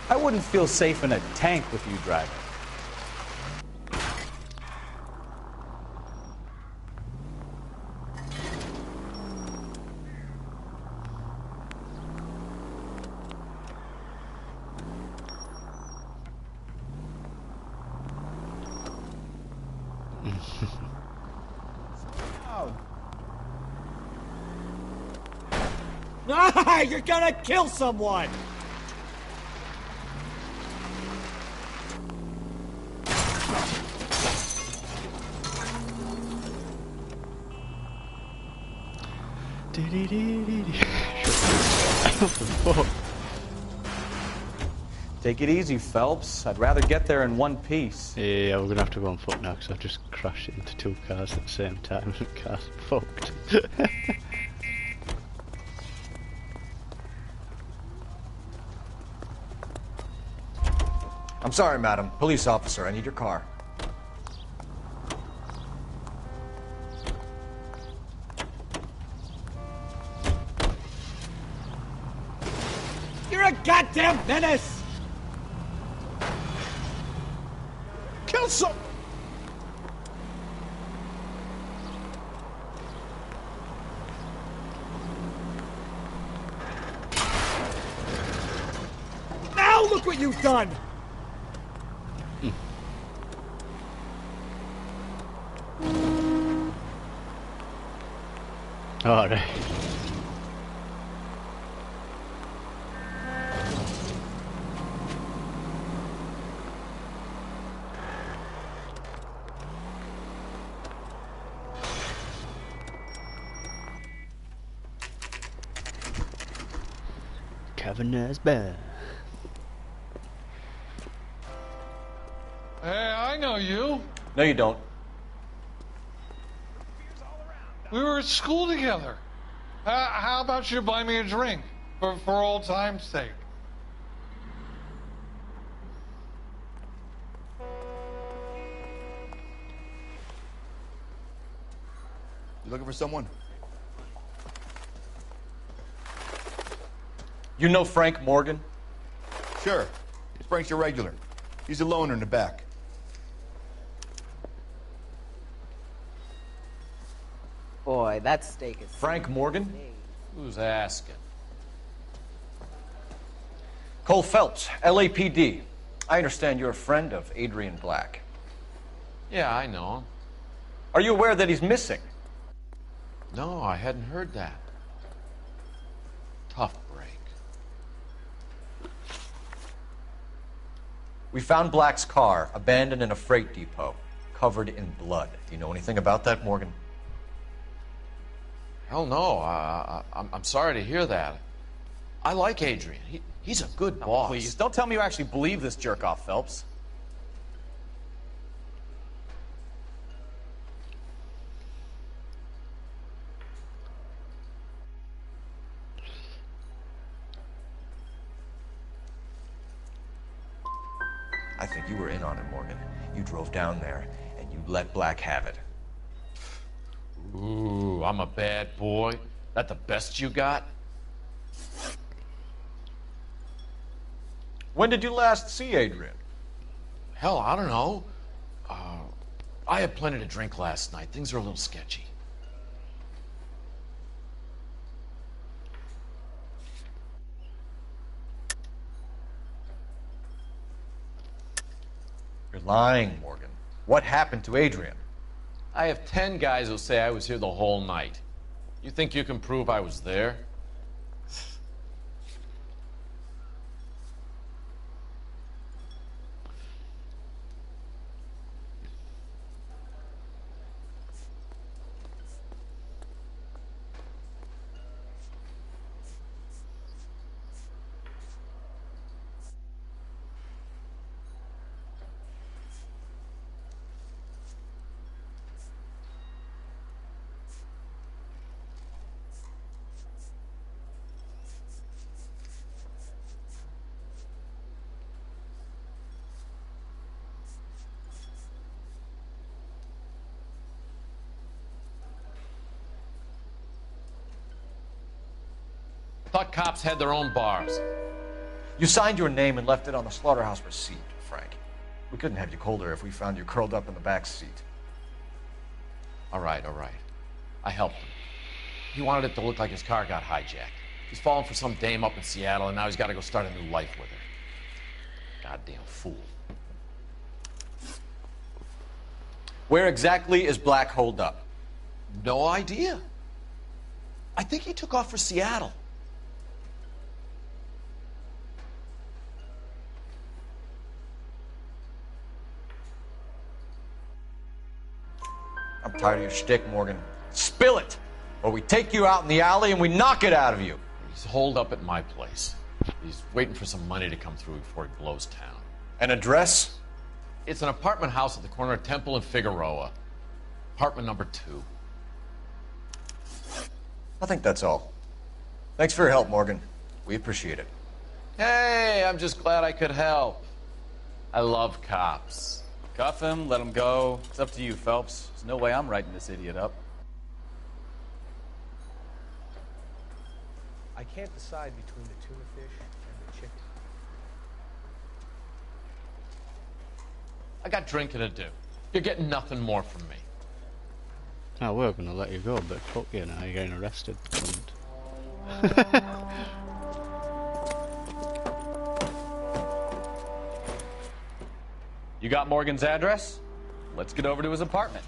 I wouldn't feel safe in a tank with you driving. Ah, you're gonna kill someone! Fuck. Take it easy, Phelps. I'd rather get there in one piece. Yeah, we're gonna have to go on foot now because I've just crashed into 2 cars at the same time. The car's fucked. I'm sorry, madam. Police officer, I need your car. You're a goddamn menace! Kill some... Now look what you've done! Alright. Cabernet Bear. Hey, I know you. No, you don't. We were at school together. How about you buy me a drink for old time's sake? You looking for someone? You know Frank Morgan? Sure. Frank's your regular. He's a loner in the back. Boy, that steak is... Frank Morgan? Who's asking? Cole Phelps, LAPD. I understand you're a friend of Adrian Black. Yeah, I know him. Are you aware that he's missing? No, I hadn't heard that. Tough break. We found Black's car abandoned in a freight depot, covered in blood. Do you know anything about that, Morgan? Hell no. I'm sorry to hear that. I like Adrian. He's a good boss. Please, don't tell me you actually believe this jerk-off, Phelps. I think you were in on it, Morgan. You drove down there, and you let Black have it. Ooh, I'm a bad boy. That the best you got? When did you last see Adrian? Hell, I don't know. I had plenty to drink last night. Things are a little sketchy. You're lying, Morgan. What happened to Adrian? I have 10 guys who'll say I was here the whole night. You think you can prove I was there? Thought cops had their own bars. You signed your name and left it on the slaughterhouse receipt, Frank. We couldn't have you colder if we found you curled up in the back seat. All right. I helped him. He wanted it to look like his car got hijacked. He's falling for some dame up in Seattle, and now he's got to go start a new life with her. Goddamn fool. Where exactly is Black holed up? No idea. I think he took off for Seattle. I'm tired of your shtick, Morgan. Spill it! or we take you out in the alley and we knock it out of you. He's holed up at my place. He's waiting for some money to come through before he blows town. An address? It's an apartment house at the corner of Temple and Figueroa. Apartment number 2. I think that's all. Thanks for your help, Morgan. We appreciate it. Hey, I'm just glad I could help. I love cops. Cuff him, let him go. It's up to you, Phelps. There's no way I'm writing this idiot up. I can't decide between the tuna fish and the chicken. I got drinking to do. You're getting nothing more from me. Oh, we're gonna let you go, but fuck you now, you're getting arrested. You got Morgan's address? Let's get over to his apartment.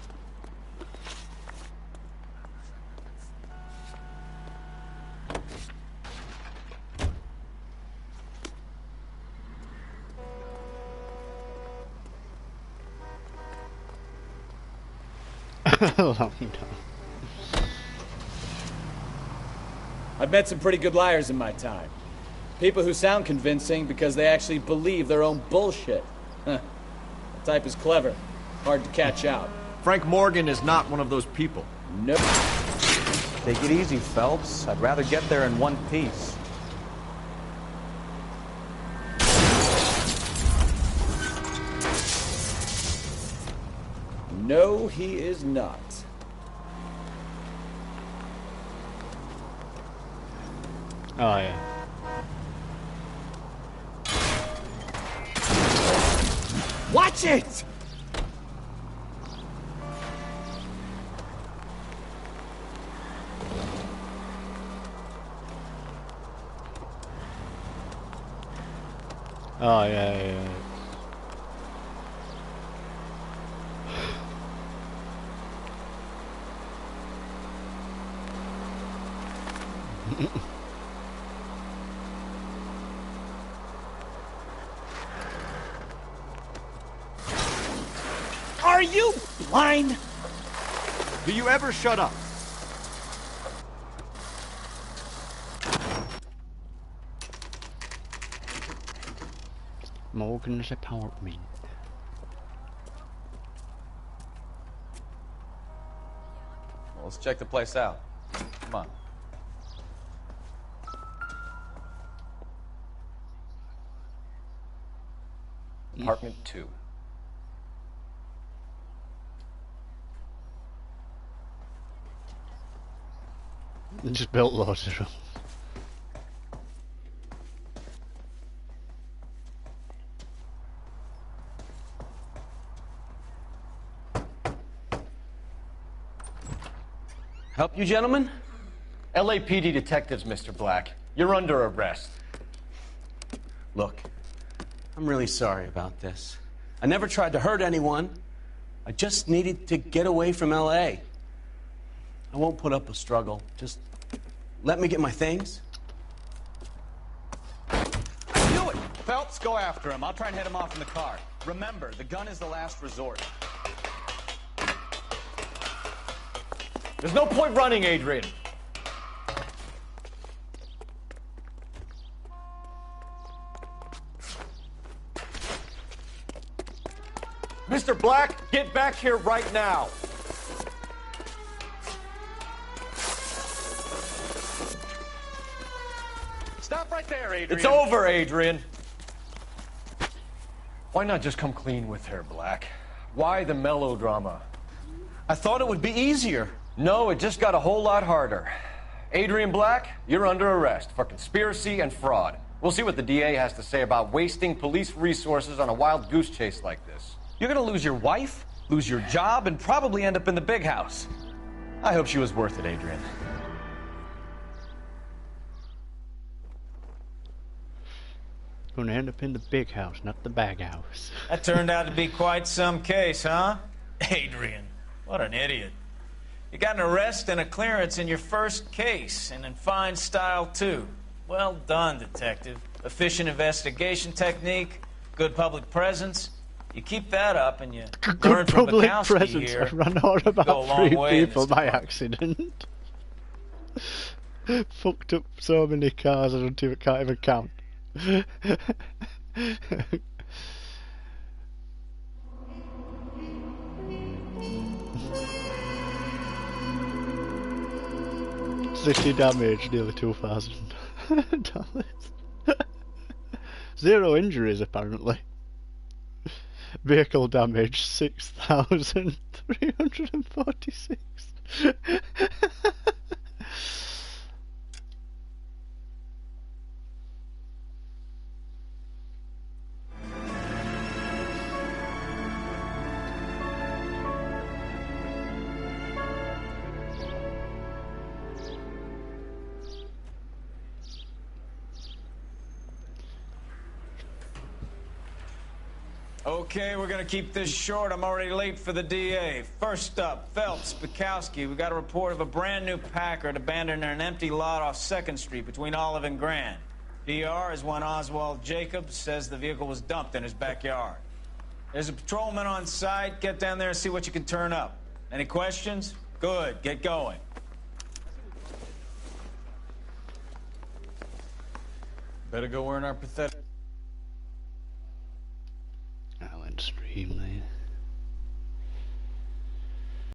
I've met some pretty good liars in my time. People who sound convincing because they actually believe their own bullshit. Huh. The type is clever. Hard to catch out. Frank Morgan is not one of those people. Nope. Take it easy, Phelps. I'd rather get there in one piece. No, he is not. Oh, yeah. Watch it! Oh, yeah. Are you blind? Do you ever shut up? Morgan's apartment. Well, let's check the place out. Come on. Apartment 2. Just built loads of them. Help you, gentlemen? LAPD detectives, Mr. Black. You're under arrest. Look, I'm really sorry about this. I never tried to hurt anyone. I just needed to get away from LA. I won't put up a struggle. Just let me get my things. Do it! Phelps, go after him. I'll try and hit him off in the car. Remember, the gun is the last resort. There's no point running, Adrian. Mr. Black, get back here right now. Stop right there, Adrian. It's over, Adrian. Why not just come clean with her, Black? Why the melodrama? I thought it would be easier. No, it just got a whole lot harder. Adrian Black, you're under arrest for conspiracy and fraud. We'll see what the DA has to say about wasting police resources on a wild goose chase like this. You're gonna lose your wife, lose your job, and probably end up in the big house. I hope she was worth it, Adrian. Gonna end up in the big house, not the bag house. That turned out to be quite some case, huh? Adrian, what an idiot. You got an arrest and a clearance in your first case, and in fine style, too. Well done, detective. Efficient investigation technique, good public presence. You keep that up and you learn Good from public Bukowski presence. here. I ran out Go a about long 3 way in people this by department. accident. Fucked up so many cars I can't even count. City damage nearly $2,000. Zero injuries apparently. Vehicle damage 6,346. Okay, we're gonna keep this short. I'm already late for the DA. First up, Phelps, Bukowski. We got a report of a brand new Packard abandoned in an empty lot off 2nd Street between Olive and Grand. PR is one Oswald Jacobs says the vehicle was dumped in his backyard. There's a patrolman on site. Get down there and see what you can turn up. Any questions? Good, get going. Better go wearing our pathetic... I went stream there.